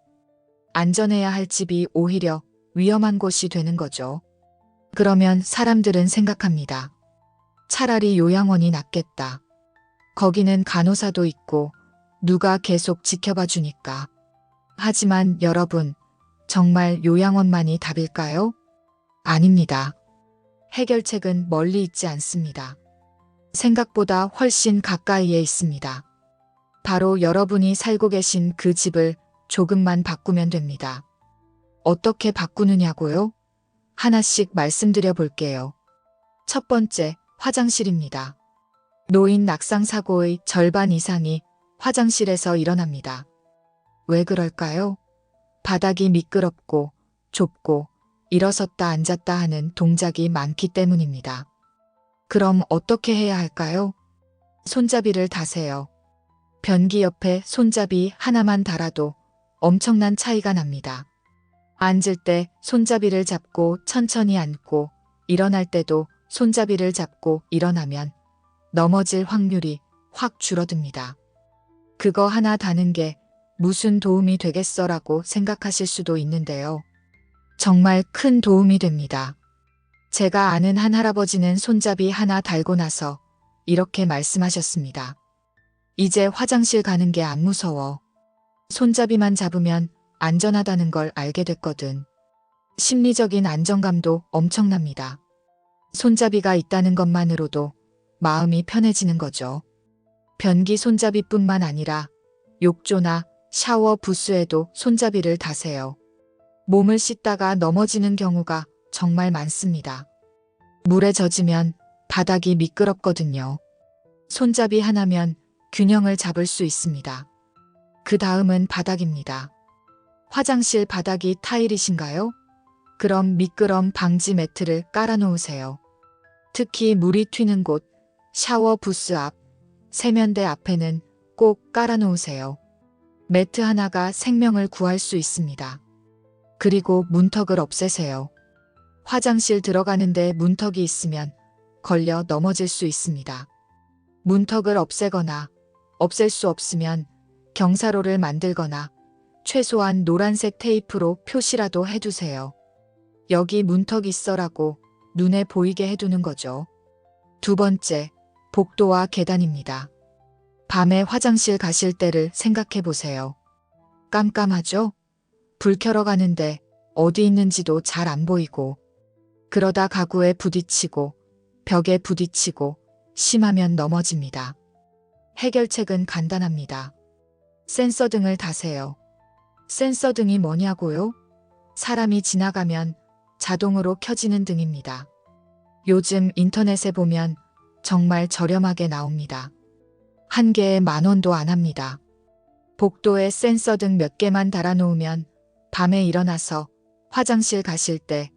안전해야 할 집이 오히려 위험한 곳이 되는 거죠. 그러면 사람들은 생각합니다. 차라리 요양원이 낫겠다. 거기는 간호사도 있고 누가 계속 지켜봐 주니까. 하지만 여러분, 정말 요양원만이 답일까요? 아닙니다. 해결책은 멀리 있지 않습니다. 생각보다 훨씬 가까이에 있습니다. 바로 여러분이 살고 계신 그 집을 조금만 바꾸면 됩니다. 어떻게 바꾸느냐고요? 하나씩 말씀드려 볼게요. 첫 번째, 화장실입니다. 노인 낙상 사고의 절반 이상이 화장실에서 일어납니다. 왜 그럴까요? 바닥이 미끄럽고 좁고 일어섰다 앉았다 하는 동작이 많기 때문입니다. 그럼 어떻게 해야 할까요? 손잡이를 다세요. 변기 옆에 손잡이 하나만 달아도 엄청난 차이가 납니다. 앉을 때 손잡이를 잡고 천천히 앉고 일어날 때도 손잡이를 잡고 일어나면 넘어질 확률이 확 줄어듭니다. 그거 하나 다는 게 무슨 도움이 되겠어라고 생각하실 수도 있는데요. 정말 큰 도움이 됩니다. 제가 아는 한 할아버지는 손잡이 하나 달고 나서 이렇게 말씀하셨습니다. 이제 화장실 가는 게 안 무서워. 손잡이만 잡으면 안전하다는 걸 알게 됐거든. 심리적인 안정감도 엄청납니다. 손잡이가 있다는 것만으로도 마음이 편해지는 거죠. 변기 손잡이뿐만 아니라 욕조나 샤워 부스에도 손잡이를 다세요. 몸을 씻다가 넘어지는 경우가 정말 많습니다. 물에 젖으면 바닥이 미끄럽거든요. 손잡이 하나면 균형을 잡을 수 있습니다. 그 다음은 바닥입니다. 화장실 바닥이 타일이신가요? 그럼 미끄럼 방지 매트를 깔아놓으세요. 특히 물이 튀는 곳, 샤워 부스 앞, 세면대 앞에는 꼭 깔아놓으세요. 매트 하나가 생명을 구할 수 있습니다. 그리고 문턱을 없애세요. 화장실 들어가는데 문턱이 있으면 걸려 넘어질 수 있습니다. 문턱을 없애거나 없앨 수 없으면 경사로를 만들거나 최소한 노란색 테이프로 표시라도 해두세요. 여기 문턱 있어라고 눈에 보이게 해두는 거죠. 두 번째, 복도와 계단입니다. 밤에 화장실 가실 때를 생각해 보세요. 깜깜하죠? 불 켜러 가는데 어디 있는지도 잘 안 보이고, 그러다 가구에 부딪히고 벽에 부딪히고 심하면 넘어집니다. 해결책은 간단합니다. 센서 등을 다세요. 센서 등이 뭐냐고요? 사람이 지나가면 자동으로 켜지는 등입니다. 요즘 인터넷에 보면 정말 저렴하게 나옵니다. 한 개에 10,000원도 안 합니다. 복도에 센서 등 몇 개만 달아놓으면 밤에 일어나서 화장실 가실 때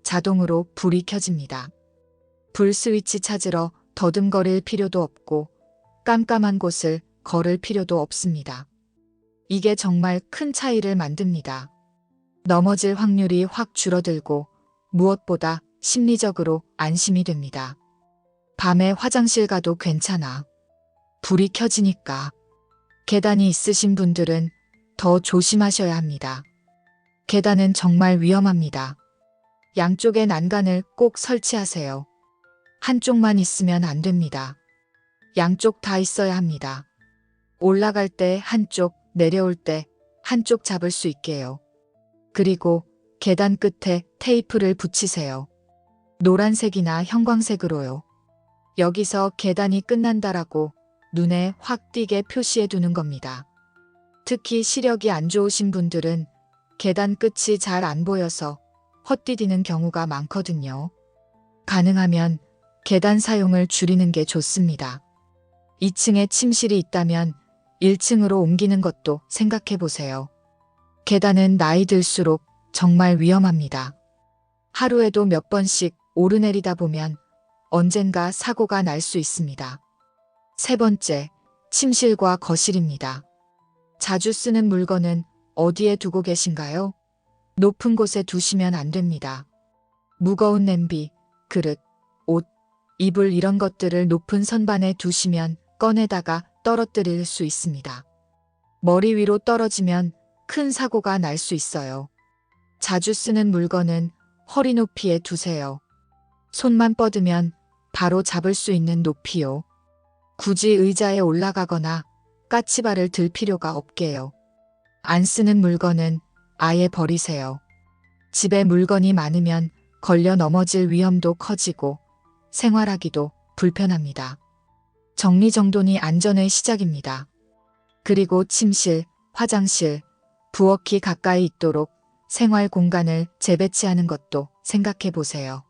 자동으로 불이 켜집니다. 불 스위치 찾으러 더듬거릴 필요도 없고 깜깜한 곳을 걸을 필요도 없습니다. 이게 정말 큰 차이를 만듭니다. 넘어질 확률이 확 줄어들고 무엇보다 심리적으로 안심이 됩니다. 밤에 화장실 가도 괜찮아. 불이 켜지니까. 계단이 있으신 분들은 더 조심하셔야 합니다. 계단은 정말 위험합니다. 양쪽에 난간을 꼭 설치하세요. 한쪽만 있으면 안 됩니다. 양쪽 다 있어야 합니다. 올라갈 때 한쪽, 내려올 때 한쪽 잡을 수 있게요. 그리고 계단 끝에 테이프를 붙이세요. 노란색이나 형광색으로요. 여기서 계단이 끝난다라고 눈에 확 띄게 표시해 두는 겁니다. 특히 시력이 안 좋으신 분들은 계단 끝이 잘 안 보여서 헛디디는 경우가 많거든요. 가능하면 계단 사용을 줄이는 게 좋습니다. 2층에 침실이 있다면 1층으로 옮기는 것도 생각해 보세요. 계단은 나이 들수록 정말 위험합니다. 하루에도 몇 번씩 오르내리다 보면 언젠가 사고가 날 수 있습니다. 세 번째, 침실과 거실입니다. 자주 쓰는 물건은 어디에 두고 계신가요? 높은 곳에 두시면 안 됩니다. 무거운 냄비, 그릇, 옷, 이불 이런 것들을 높은 선반에 두시면 꺼내다가 떨어뜨릴 수 있습니다. 머리 위로 떨어지면 큰 사고가 날 수 있어요. 자주 쓰는 물건은 허리 높이에 두세요. 손만 뻗으면 바로 잡을 수 있는 높이요. 굳이 의자에 올라가거나 까치발을 들 필요가 없게요. 안 쓰는 물건은 아예 버리세요. 집에 물건이 많으면 걸려 넘어질 위험도 커지고 생활하기도 불편합니다. 정리정돈이 안전의 시작입니다. 그리고 침실, 화장실, 부엌이 가까이 있도록 생활 공간을 재배치하는 것도 생각해 보세요.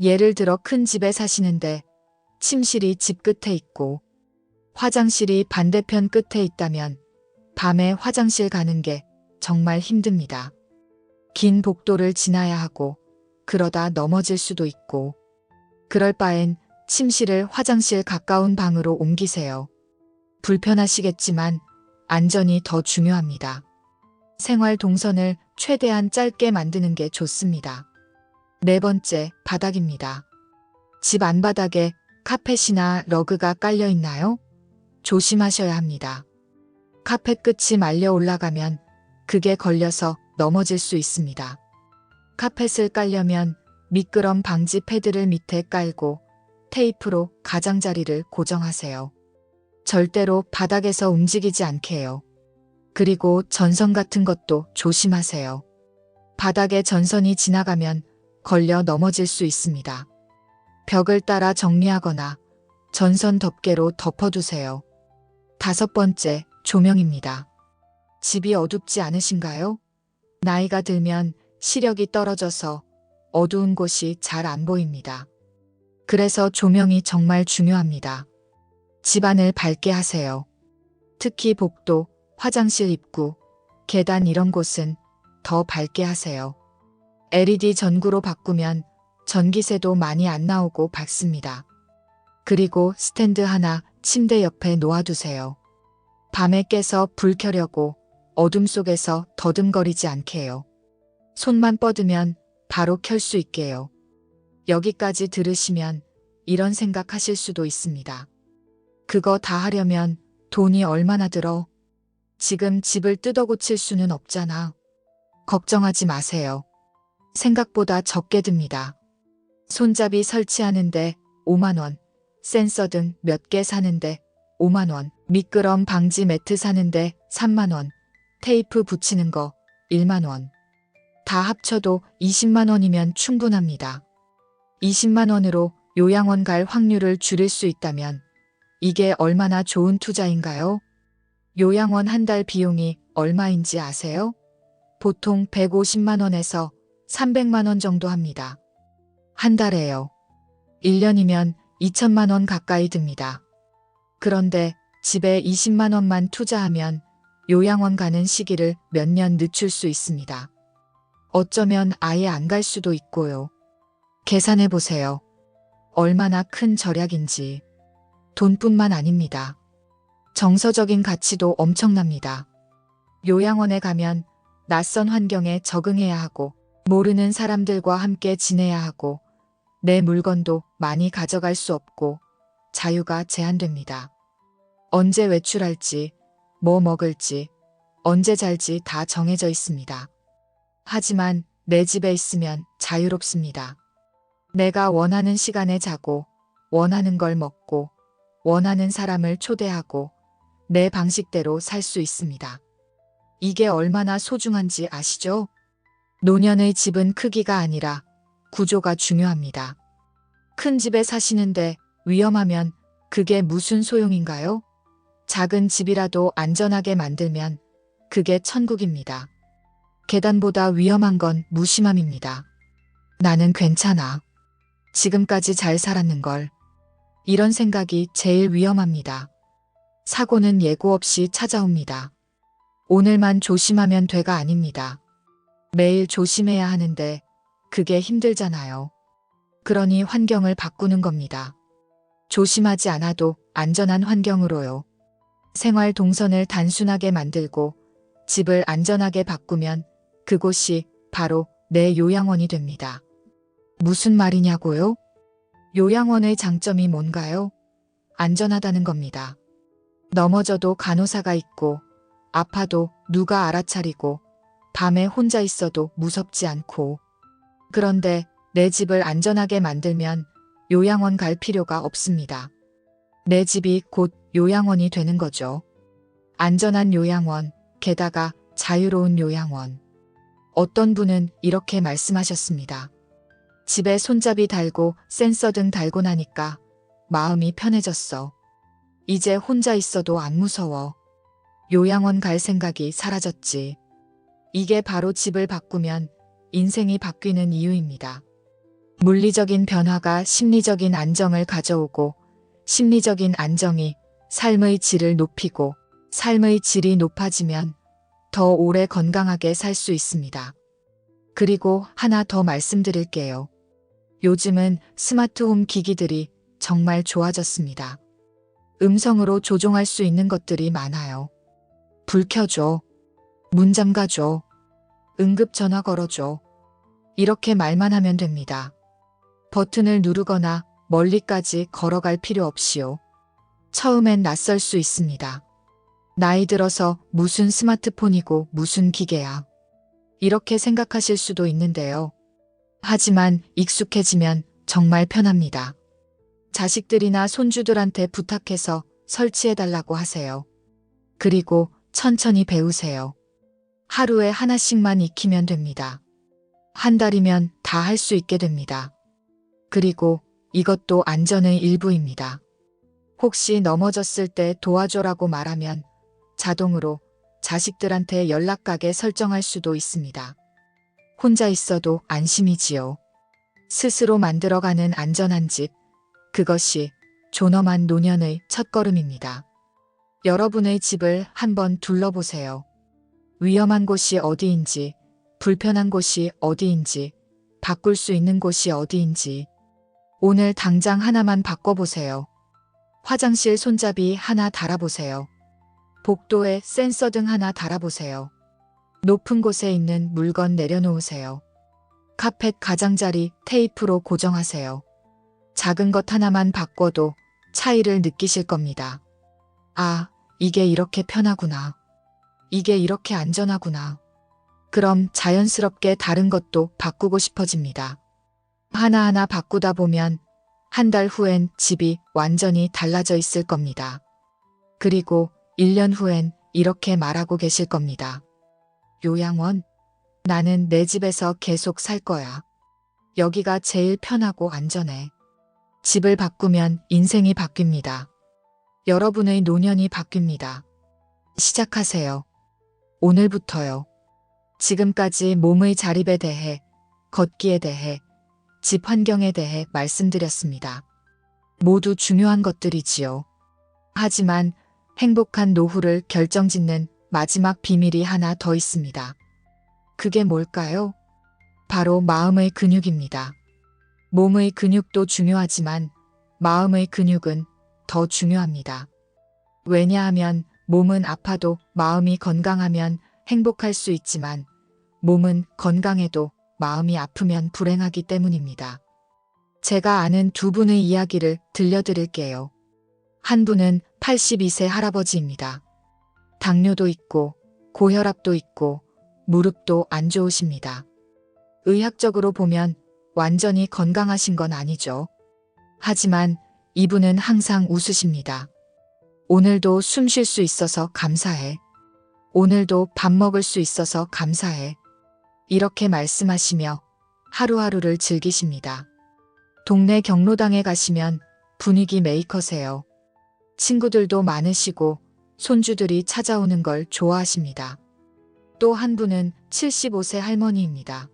예를 들어 큰 집에 사시는데 침실이 집 끝에 있고 화장실이 반대편 끝에 있다면 밤에 화장실 가는 게 정말 힘듭니다. 긴 복도를 지나야 하고 그러다 넘어질 수도 있고 그럴 바엔 침실을 화장실 가까운 방으로 옮기세요. 불편하시겠지만 안전이 더 중요합니다. 생활 동선을 최대한 짧게 만드는 게 좋습니다. 네 번째, 바닥입니다. 집 안바닥에 카펫이나 러그가 깔려 있나요? 조심하셔야 합니다. 카펫 끝이 말려 올라가면 그게 걸려서 넘어질 수 있습니다. 카펫을 깔려면 미끄럼 방지 패드를 밑에 깔고 테이프로 가장자리를 고정하세요. 절대로 바닥에서 움직이지 않게 해요. 그리고 전선 같은 것도 조심하세요. 바닥에 전선이 지나가면 걸려 넘어질 수 있습니다. 벽을 따라 정리하거나 전선 덮개로 덮어두세요. 다섯 번째, 조명입니다. 집이 어둡지 않으신가요? 나이가 들면 시력이 떨어져서 어두운 곳이 잘 안 보입니다. 그래서 조명이 정말 중요합니다. 집안을 밝게 하세요. 특히 복도, 화장실 입구, 계단 이런 곳은 더 밝게 하세요. LED 전구로 바꾸면 전기세도 많이 안 나오고 밝습니다. 그리고 스탠드 하나 침대 옆에 놓아두세요. 밤에 깨서 불 켜려고 어둠 속에서 더듬거리지 않게 해요. 손만 뻗으면 바로 켤 수 있게요. 여기까지 들으시면 이런 생각하실 수도 있습니다. 그거 다 하려면 돈이 얼마나 들어? 지금 집을 뜯어 고칠 수는 없잖아. 걱정하지 마세요. 생각보다 적게 듭니다. 손잡이 설치하는데 5만 원, 센서 등 몇 개 사는데 5만 원, 미끄럼 방지 매트 사는데 3만 원, 테이프 붙이는 거 1만 원. 다 합쳐도 20만 원이면 충분합니다. 20만 원으로 요양원 갈 확률을 줄일 수 있다면 이게 얼마나 좋은 투자인가요? 요양원 한 달 비용이 얼마인지 아세요? 보통 150만 원에서 300만 원 정도 합니다. 한 달에요. 1년이면 2천만 원 가까이 듭니다. 그런데 집에 20만 원만 투자하면 요양원 가는 시기를 몇 년 늦출 수 있습니다. 어쩌면 아예 안 갈 수도 있고요. 계산해 보세요. 얼마나 큰 절약인지. 돈뿐만 아닙니다. 정서적인 가치도 엄청납니다. 요양원에 가면 낯선 환경에 적응해야 하고 모르는 사람들과 함께 지내야 하고 내 물건도 많이 가져갈 수 없고 자유가 제한됩니다. 언제 외출할지, 뭐 먹을지, 언제 잘지 다 정해져 있습니다. 하지만 내 집에 있으면 자유롭습니다. 내가 원하는 시간에 자고, 원하는 걸 먹고, 원하는 사람을 초대하고, 내 방식대로 살 수 있습니다. 이게 얼마나 소중한지 아시죠? 노년의 집은 크기가 아니라 구조가 중요합니다. 큰 집에 사시는데 위험하면 그게 무슨 소용인가요? 작은 집이라도 안전하게 만들면 그게 천국입니다. 계단보다 위험한 건 무심함입니다. 나는 괜찮아. 지금까지 잘 살았는걸. 이런 생각이 제일 위험합니다. 사고는 예고 없이 찾아옵니다. 오늘만 조심하면 돼가 아닙니다. 매일 조심해야 하는데 그게 힘들잖아요. 그러니 환경을 바꾸는 겁니다. 조심하지 않아도 안전한 환경으로요. 생활 동선을 단순하게 만들고 집을 안전하게 바꾸면 그곳이 바로 내 요양원이 됩니다. 무슨 말이냐고요? 요양원의 장점이 뭔가요? 안전하다는 겁니다. 넘어져도 간호사가 있고 아파도 누가 알아차리고 밤에 혼자 있어도 무섭지 않고. 그런데 내 집을 안전하게 만들면 요양원 갈 필요가 없습니다. 내 집이 곧 요양원이 되는 거죠. 안전한 요양원, 게다가 자유로운 요양원. 어떤 분은 이렇게 말씀하셨습니다. 집에 손잡이 달고 센서 등 달고 나니까 마음이 편해졌어. 이제 혼자 있어도 안 무서워. 요양원 갈 생각이 사라졌지. 이게 바로 집을 바꾸면 인생이 바뀌는 이유입니다. 물리적인 변화가 심리적인 안정을 가져오고 심리적인 안정이 삶의 질을 높이고 삶의 질이 높아지면 더 오래 건강하게 살 수 있습니다. 그리고 하나 더 말씀드릴게요. 요즘은 스마트홈 기기들이 정말 좋아졌습니다. 음성으로 조종할 수 있는 것들이 많아요. 불 켜줘. 문 잠가줘. 응급전화 걸어줘. 이렇게 말만 하면 됩니다. 버튼을 누르거나 멀리까지 걸어갈 필요 없이요. 처음엔 낯설 수 있습니다. 나이 들어서 무슨 스마트폰이고 무슨 기계야. 이렇게 생각하실 수도 있는데요. 하지만 익숙해지면 정말 편합니다. 자식들이나 손주들한테 부탁해서 설치해달라고 하세요. 그리고 천천히 배우세요. 하루에 하나씩만 익히면 됩니다. 한 달이면 다 할 수 있게 됩니다. 그리고 이것도 안전의 일부입니다. 혹시 넘어졌을 때 도와줘라고 말하면 자동으로 자식들한테 연락 가게 설정할 수도 있습니다. 혼자 있어도 안심이지요. 스스로 만들어가는 안전한 집, 그것이 존엄한 노년의 첫걸음입니다. 여러분의 집을 한번 둘러보세요. 위험한 곳이 어디인지, 불편한 곳이 어디인지, 바꿀 수 있는 곳이 어디인지, 오늘 당장 하나만 바꿔보세요. 화장실 손잡이 하나 달아보세요. 복도에 센서 등 하나 달아보세요. 높은 곳에 있는 물건 내려놓으세요. 카펫 가장자리 테이프로 고정하세요. 작은 것 하나만 바꿔도 차이를 느끼실 겁니다. 아, 이게 이렇게 편하구나. 이게 이렇게 안전하구나. 그럼 자연스럽게 다른 것도 바꾸고 싶어집니다. 하나하나 바꾸다 보면 한 달 후엔 집이 완전히 달라져 있을 겁니다. 그리고 1년 후엔 이렇게 말하고 계실 겁니다. 요양원? 나는 내 집에서 계속 살 거야. 여기가 제일 편하고 안전해. 집을 바꾸면 인생이 바뀝니다. 여러분의 노년이 바뀝니다. 시작하세요. 오늘부터요. 지금까지 몸의 자립에 대해, 걷기에 대해, 집 환경에 대해 말씀드렸습니다. 모두 중요한 것들이지요. 하지만 행복한 노후를 결정짓는 마지막 비밀이 하나 더 있습니다. 그게 뭘까요? 바로 마음의 근육입니다. 몸의 근육도 중요하지만 마음의 근육은 더 중요합니다. 왜냐하면 몸은 아파도 마음이 건강하면 행복할 수 있지만 몸은 건강해도 마음이 아프면 불행하기 때문입니다. 제가 아는 두 분의 이야기를 들려드릴게요. 한 분은 82세 할아버지입니다. 당뇨도 있고 고혈압도 있고 무릎도 안 좋으십니다. 의학적으로 보면 완전히 건강하신 건 아니죠. 하지만 이분은 항상 웃으십니다. 오늘도 숨 쉴 수 있어서 감사해. 오늘도 밥 먹을 수 있어서 감사해. 이렇게 말씀하시며 하루하루를 즐기십니다. 동네 경로당에 가시면 분위기 메이커세요. 친구들도 많으시고 손주들이 찾아오는 걸 좋아하십니다. 또 한 분은 75세 할머니입니다.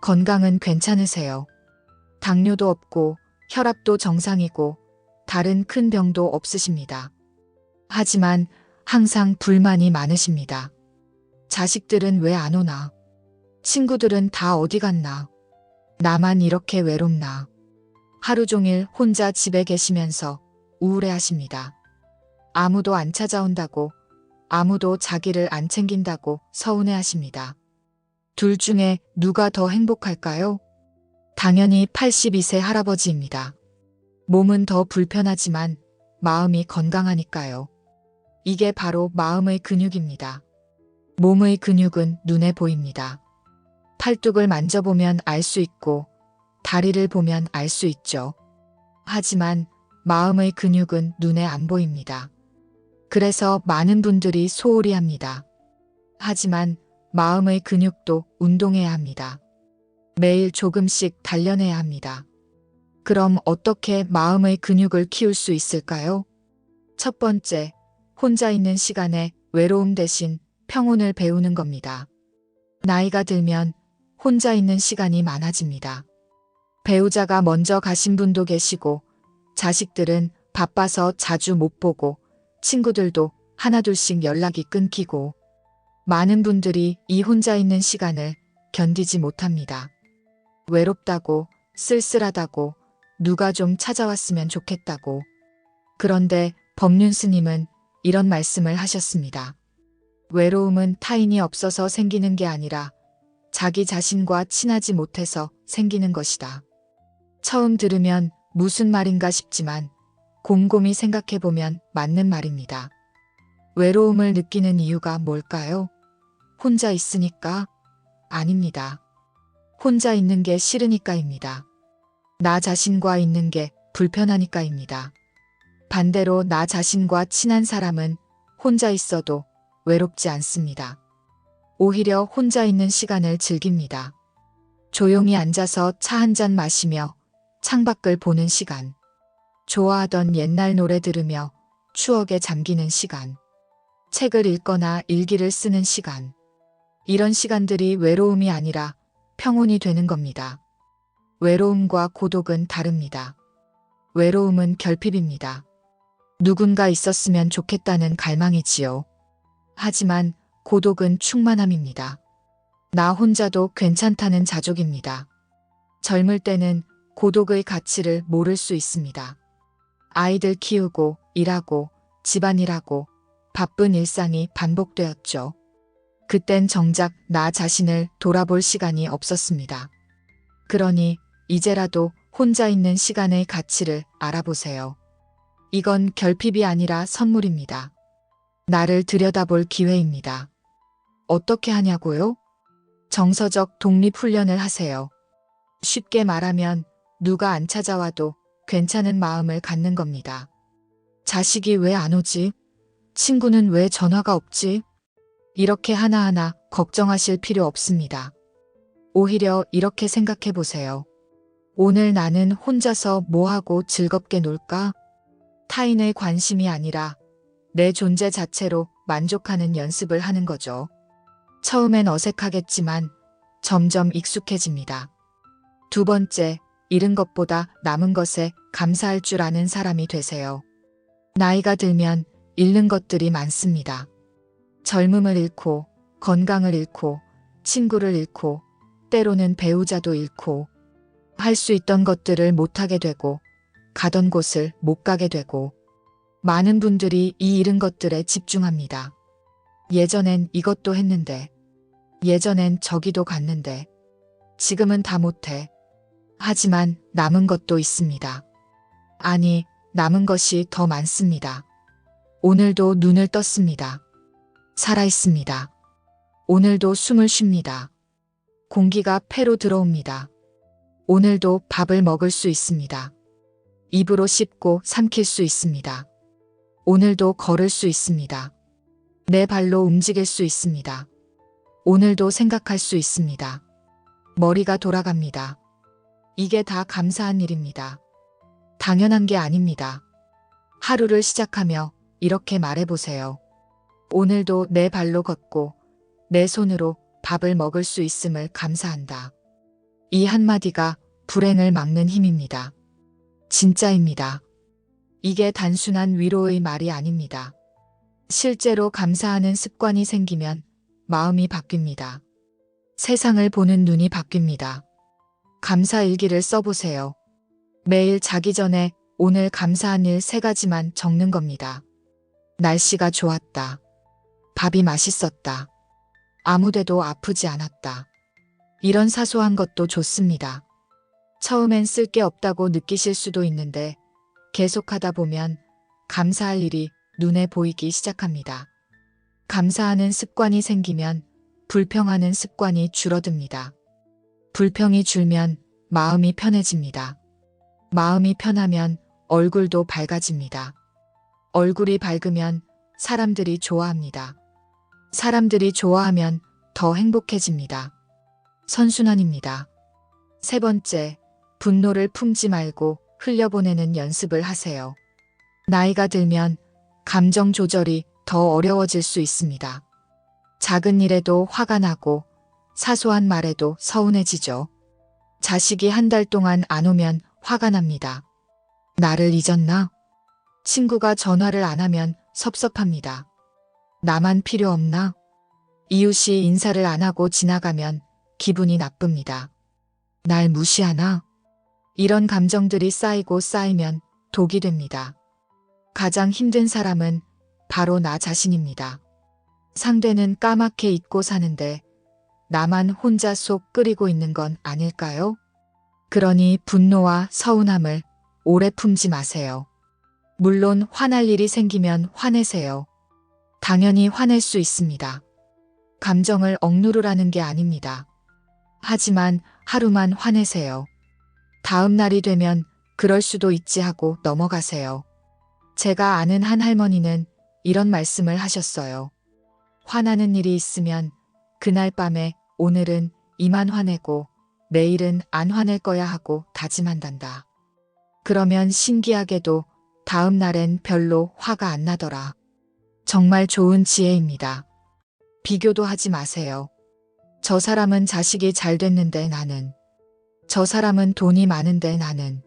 건강은 괜찮으세요. 당뇨도 없고 혈압도 정상이고 다른 큰 병도 없으십니다. 하지만 항상 불만이 많으십니다. 자식들은 왜 안 오나? 친구들은 다 어디 갔나? 나만 이렇게 외롭나. 하루 종일 혼자 집에 계시면서 우울해하십니다. 아무도 안 찾아온다고, 아무도 자기를 안 챙긴다고 서운해하십니다. 둘 중에 누가 더 행복할까요? 당연히 82세 할아버지입니다. 몸은 더 불편하지만 마음이 건강하니까요. 이게 바로 마음의 근육입니다. 몸의 근육은 눈에 보입니다. 팔뚝을 만져보면 알 수 있고 다리를 보면 알 수 있죠. 하지만 마음의 근육은 눈에 안 보입니다. 그래서 많은 분들이 소홀히 합니다. 하지만 마음의 근육도 운동해야 합니다. 매일 조금씩 단련해야 합니다. 그럼 어떻게 마음의 근육을 키울 수 있을까요? 첫 번째, 혼자 있는 시간에 외로움 대신 평온을 배우는 겁니다. 나이가 들면 혼자 있는 시간이 많아집니다. 배우자가 먼저 가신 분도 계시고, 자식들은 바빠서 자주 못 보고, 친구들도 하나둘씩 연락이 끊기고, 많은 분들이 이 혼자 있는 시간을 견디지 못합니다. 외롭다고, 쓸쓸하다고, 누가 좀 찾아왔으면 좋겠다고. 그런데 법륜 스님은 이런 말씀을 하셨습니다. 외로움은 타인이 없어서 생기는 게 아니라 자기 자신과 친하지 못해서 생기는 것이다. 처음 들으면 무슨 말인가 싶지만 곰곰이 생각해보면 맞는 말입니다. 외로움을 느끼는 이유가 뭘까요? 혼자 있으니까? 아닙니다. 혼자 있는 게 싫으니까입니다. 나 자신과 있는 게 불편하니까입니다. 반대로 나 자신과 친한 사람은 혼자 있어도 외롭지 않습니다. 오히려 혼자 있는 시간을 즐깁니다. 조용히 앉아서 차 한 잔 마시며 창밖을 보는 시간. 좋아하던 옛날 노래 들으며 추억에 잠기는 시간. 책을 읽거나 일기를 쓰는 시간. 이런 시간들이 외로움이 아니라 평온이 되는 겁니다. 외로움과 고독은 다릅니다. 외로움은 결핍입니다. 누군가 있었으면 좋겠다는 갈망이지요. 하지만 고독은 충만함입니다. 나 혼자도 괜찮다는 자족입니다. 젊을 때는 고독의 가치를 모를 수 있습니다. 아이들 키우고 일하고 집안일하고 바쁜 일상이 반복되었죠. 그땐 정작 나 자신을 돌아볼 시간이 없었습니다. 그러니 이제라도 혼자 있는 시간의 가치를 알아보세요. 이건 결핍이 아니라 선물입니다. 나를 들여다볼 기회입니다. 어떻게 하냐고요? 정서적 독립훈련을 하세요. 쉽게 말하면 누가 안 찾아와도 괜찮은 마음을 갖는 겁니다. 자식이 왜 안 오지? 친구는 왜 전화가 없지? 이렇게 하나하나 걱정하실 필요 없습니다. 오히려 이렇게 생각해 보세요. 오늘 나는 혼자서 뭐하고 즐겁게 놀까? 타인의 관심이 아니라 내 존재 자체로 만족하는 연습을 하는 거죠. 처음엔 어색하겠지만 점점 익숙해집니다. 두 번째, 잃은 것보다 남은 것에 감사할 줄 아는 사람이 되세요. 나이가 들면 잃는 것들이 많습니다. 젊음을 잃고, 건강을 잃고, 친구를 잃고, 때로는 배우자도 잃고, 할 수 있던 것들을 못하게 되고, 가던 곳을 못 가게 되고, 많은 분들이 이 잃은 것들에 집중합니다. 예전엔 이것도 했는데, 예전엔 저기도 갔는데, 지금은 다 못해. 하지만 남은 것도 있습니다. 아니, 남은 것이 더 많습니다. 오늘도 눈을 떴습니다. 살아있습니다. 오늘도 숨을 쉽니다. 공기가 폐로 들어옵니다. 오늘도 밥을 먹을 수 있습니다. 입으로 씹고 삼킬 수 있습니다. 오늘도 걸을 수 있습니다. 내 발로 움직일 수 있습니다. 오늘도 생각할 수 있습니다. 머리가 돌아갑니다. 이게 다 감사한 일입니다. 당연한 게 아닙니다. 하루를 시작하며 이렇게 말해보세요. 오늘도 내 발로 걷고 내 손으로 밥을 먹을 수 있음을 감사한다. 이 한마디가 불행을 막는 힘입니다. 진짜입니다. 이게 단순한 위로의 말이 아닙니다. 실제로 감사하는 습관이 생기면 마음이 바뀝니다. 세상을 보는 눈이 바뀝니다. 감사 일기를 써보세요. 매일 자기 전에 오늘 감사한 일 3가지만 적는 겁니다. 날씨가 좋았다. 밥이 맛있었다. 아무데도 아프지 않았다. 이런 사소한 것도 좋습니다. 처음엔 쓸 게 없다고 느끼실 수도 있는데 계속하다 보면 감사할 일이 눈에 보이기 시작합니다. 감사하는 습관이 생기면 불평하는 습관이 줄어듭니다. 불평이 줄면 마음이 편해집니다. 마음이 편하면 얼굴도 밝아집니다. 얼굴이 밝으면 사람들이 좋아합니다. 사람들이 좋아하면 더 행복해집니다. 선순환입니다. 3번째, 분노를 품지 말고 흘려보내는 연습을 하세요. 나이가 들면 감정 조절이 더 어려워질 수 있습니다. 작은 일에도 화가 나고 사소한 말에도 서운해지죠. 자식이 1달 동안 안 오면 화가 납니다. 나를 잊었나? 친구가 전화를 안 하면 섭섭합니다. 나만 필요 없나? 이웃이 인사를 안 하고 지나가면 기분이 나쁩니다. 날 무시하나? 이런 감정들이 쌓이고 쌓이면 독이 됩니다. 가장 힘든 사람은 바로 나 자신입니다. 상대는 까맣게 잊고 사는데 나만 혼자 속 끓이고 있는 건 아닐까요? 그러니 분노와 서운함을 오래 품지 마세요. 물론 화날 일이 생기면 화내세요. 당연히 화낼 수 있습니다. 감정을 억누르라는 게 아닙니다. 하지만 하루만 화내세요. 다음 날이 되면 그럴 수도 있지 하고 넘어가세요. 제가 아는 한 할머니는 이런 말씀을 하셨어요. 화나는 일이 있으면 그날 밤에 오늘은 이만 화내고 내일은 안 화낼 거야 하고 다짐한단다. 그러면 신기하게도 다음 날엔 별로 화가 안 나더라. 정말 좋은 지혜입니다. 비교도 하지 마세요. 저 사람은 자식이 잘 됐는데 나는. 저 사람은 돈이 많은데 나는.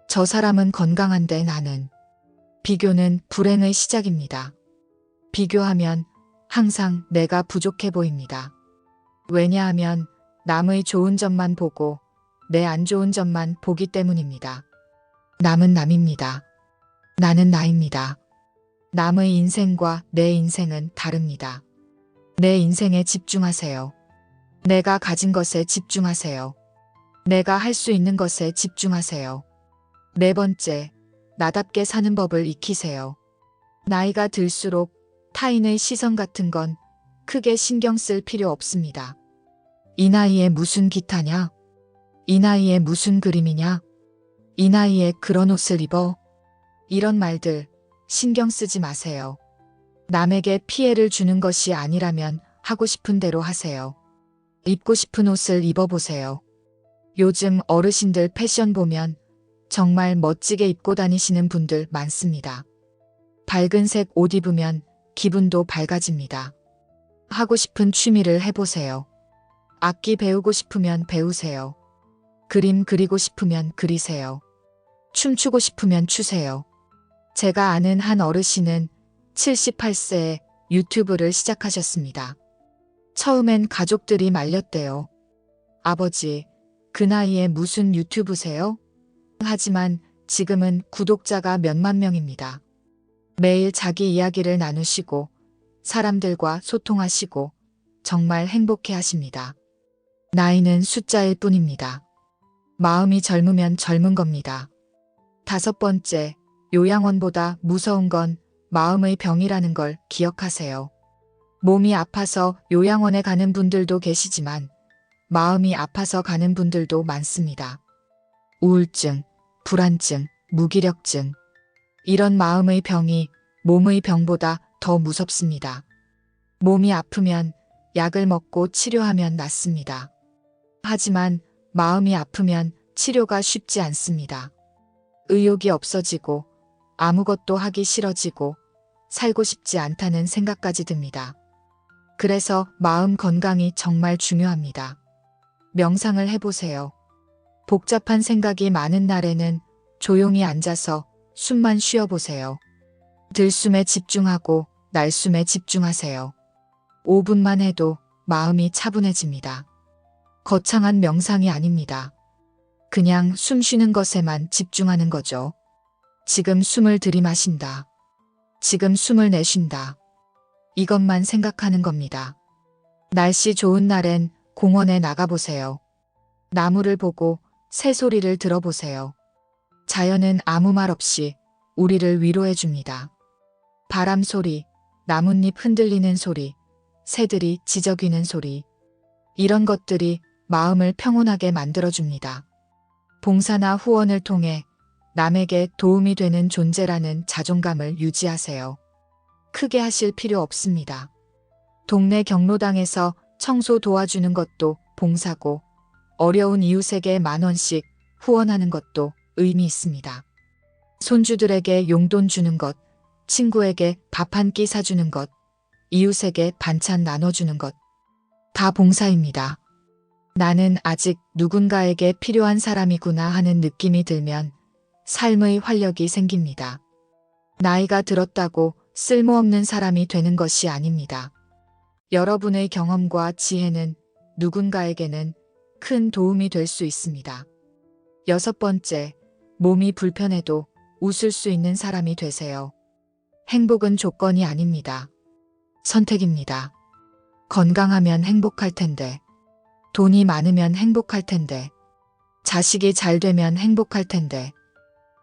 저 사람은 건강한데 나는. 비교는 불행의 시작입니다. 비교하면 항상 내가 부족해 보입니다. 왜냐하면 남의 좋은 점만 보고 내 안 좋은 점만 보기 때문입니다. 남은 남입니다. 나는 나입니다. 남의 인생과 내 인생은 다릅니다. 내 인생에 집중하세요. 내가 가진 것에 집중하세요. 내가 할 수 있는 것에 집중하세요. 4번째, 나답게 사는 법을 익히세요. 나이가 들수록 타인의 시선 같은 건 크게 신경 쓸 필요 없습니다. 이 나이에 무슨 기타냐? 이 나이에 무슨 그림이냐? 이 나이에 그런 옷을 입어? 이런 말들 신경 쓰지 마세요. 남에게 피해를 주는 것이 아니라면 하고 싶은 대로 하세요. 입고 싶은 옷을 입어보세요. 요즘 어르신들 패션 보면 정말 멋지게 입고 다니시는 분들 많습니다. 밝은 색 옷 입으면 기분도 밝아집니다. 하고 싶은 취미를 해보세요. 악기 배우고 싶으면 배우세요. 그림 그리고 싶으면 그리세요. 춤추고 싶으면 추세요. 제가 아는 한 어르신은 78세에 유튜브를 시작하셨습니다. 처음엔 가족들이 말렸대요. 아버지, 그 나이에 무슨 유튜브세요? 하지만 지금은 구독자가 몇만 명입니다. 매일 자기 이야기를 나누시고 사람들과 소통하시고 정말 행복해 하십니다. 나이는 숫자일 뿐입니다. 마음이 젊으면 젊은 겁니다. 5번째, 요양원보다 무서운 건 마음의 병이라는 걸 기억하세요. 몸이 아파서 요양원에 가는 분들도 계시지만 마음이 아파서 가는 분들도 많습니다. 우울증, 불안증, 무기력증. 이런 마음의 병이 몸의 병보다 더 무섭습니다. 몸이 아프면 약을 먹고 치료하면 낫습니다. 하지만 마음이 아프면 치료가 쉽지 않습니다. 의욕이 없어지고 아무것도 하기 싫어지고 살고 싶지 않다는 생각까지 듭니다. 그래서 마음 건강이 정말 중요합니다. 명상을 해보세요. 복잡한 생각이 많은 날에는 조용히 앉아서 숨만 쉬어보세요. 들숨에 집중하고 날숨에 집중하세요. 5분만 해도 마음이 차분해집니다. 거창한 명상이 아닙니다. 그냥 숨 쉬는 것에만 집중하는 거죠. 지금 숨을 들이마신다. 지금 숨을 내쉰다. 이것만 생각하는 겁니다. 날씨 좋은 날엔 공원에 나가보세요. 나무를 보고 새소리를 들어보세요. 자연은 아무 말 없이 우리를 위로해 줍니다. 바람 소리, 나뭇잎 흔들리는 소리, 새들이 지저귀는 소리. 이런 것들이 마음을 평온하게 만들어줍니다. 봉사나 후원을 통해 남에게 도움이 되는 존재라는 자존감을 유지하세요. 크게 하실 필요 없습니다. 동네 경로당에서 청소 도와주는 것도 봉사고, 어려운 이웃에게 10,000원씩 후원하는 것도 의미 있습니다. 손주들에게 용돈 주는 것, 친구에게 밥 한 끼 사주는 것, 이웃에게 반찬 나눠주는 것, 다 봉사입니다. 나는 아직 누군가에게 필요한 사람이구나 하는 느낌이 들면 삶의 활력이 생깁니다. 나이가 들었다고 쓸모없는 사람이 되는 것이 아닙니다. 여러분의 경험과 지혜는 누군가에게는 큰 도움이 될 수 있습니다. 6번째, 몸이 불편해도 웃을 수 있는 사람이 되세요. 행복은 조건이 아닙니다. 선택입니다. 건강하면 행복할 텐데, 돈이 많으면 행복할 텐데, 자식이 잘 되면 행복할 텐데,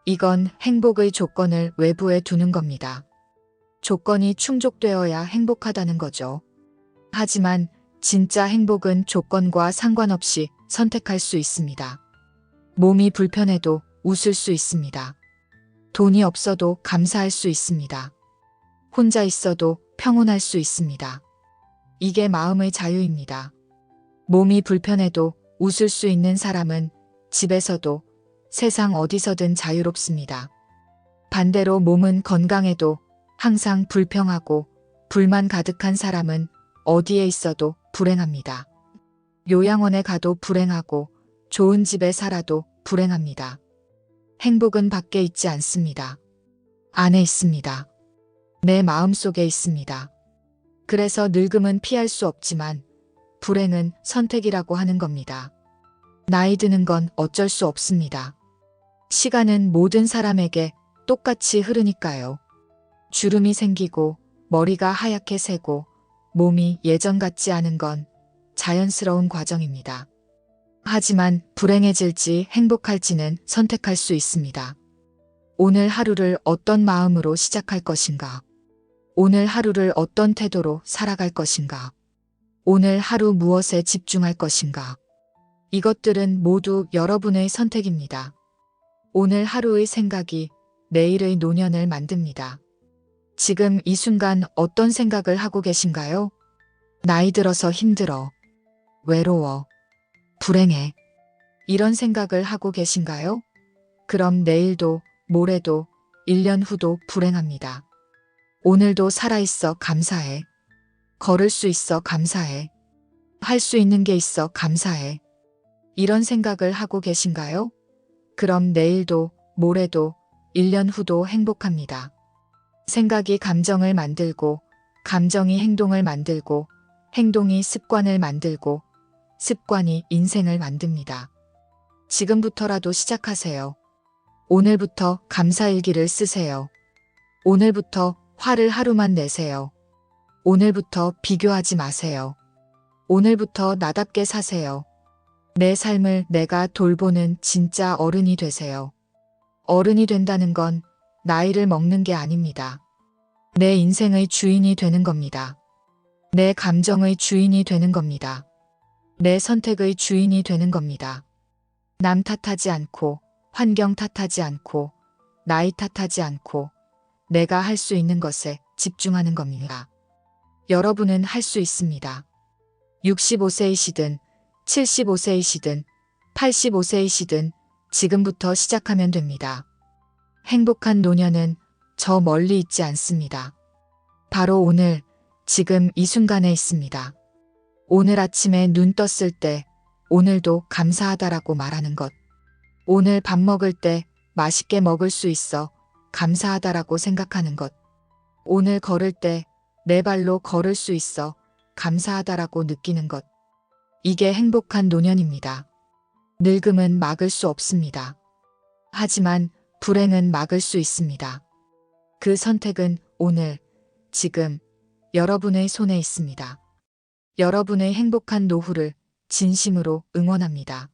이건 행복의 조건을 외부에 두는 겁니다. 조건이 충족되어야 행복하다는 거죠. 하지만 진짜 행복은 조건과 상관없이 선택할 수 있습니다. 몸이 불편해도 웃을 수 있습니다. 돈이 없어도 감사할 수 있습니다. 혼자 있어도 평온할 수 있습니다. 이게 마음의 자유입니다. 몸이 불편해도 웃을 수 있는 사람은 집에서도 세상 어디서든 자유롭습니다. 반대로 몸은 건강해도 항상 불평하고 불만 가득한 사람은 어디에 있어도 불행합니다. 요양원에 가도 불행하고 좋은 집에 살아도 불행합니다. 행복은 밖에 있지 않습니다. 안에 있습니다. 내 마음속에 있습니다. 그래서 늙음은 피할 수 없지만 불행은 선택이라고 하는 겁니다. 나이 드는 건 어쩔 수 없습니다. 시간은 모든 사람에게 똑같이 흐르니까요. 주름이 생기고 머리가 하얗게 새고 몸이 예전 같지 않은 건 자연스러운 과정입니다. 하지만 불행해질지 행복할지는 선택할 수 있습니다. 오늘 하루를 어떤 마음으로 시작할 것인가? 오늘 하루를 어떤 태도로 살아갈 것인가? 오늘 하루 무엇에 집중할 것인가? 이것들은 모두 여러분의 선택입니다. 오늘 하루의 생각이 내일의 노년을 만듭니다. 지금 이 순간 어떤 생각을 하고 계신가요? 나이 들어서 힘들어. 외로워. 불행해. 이런 생각을 하고 계신가요? 그럼 내일도, 모레도, 1년 후도 불행합니다. 오늘도 살아있어 감사해. 걸을 수 있어 감사해. 할 수 있는 게 있어 감사해. 이런 생각을 하고 계신가요? 그럼 내일도, 모레도, 1년 후도 행복합니다. 생각이 감정을 만들고, 감정이 행동을 만들고, 행동이 습관을 만들고, 습관이 인생을 만듭니다. 지금부터라도 시작하세요. 오늘부터 감사일기를 쓰세요. 오늘부터 화를 하루만 내세요. 오늘부터 비교하지 마세요. 오늘부터 나답게 사세요. 내 삶을 내가 돌보는 진짜 어른이 되세요. 어른이 된다는 건 나이를 먹는 게 아닙니다. 내 인생의 주인이 되는 겁니다. 내 감정의 주인이 되는 겁니다. 내 선택의 주인이 되는 겁니다. 남 탓하지 않고, 환경 탓하지 않고, 나이 탓하지 않고, 내가 할 수 있는 것에 집중하는 겁니다. 여러분은 할 수 있습니다. 65세이시든, 75세이시든, 85세이시든, 지금부터 시작하면 됩니다. 행복한 노년은 저 멀리 있지 않습니다. 바로 오늘, 지금 이 순간에 있습니다. 오늘 아침에 눈 떴을 때 오늘도 감사하다라고 말하는 것. 오늘 밥 먹을 때 맛있게 먹을 수 있어 감사하다라고 생각하는 것. 오늘 걸을 때 내 발로 걸을 수 있어 감사하다라고 느끼는 것. 이게 행복한 노년입니다. 늙음은 막을 수 없습니다. 하지만 불행은 막을 수 있습니다. 그 선택은 오늘, 지금 여러분의 손에 있습니다. 여러분의 행복한 노후를 진심으로 응원합니다.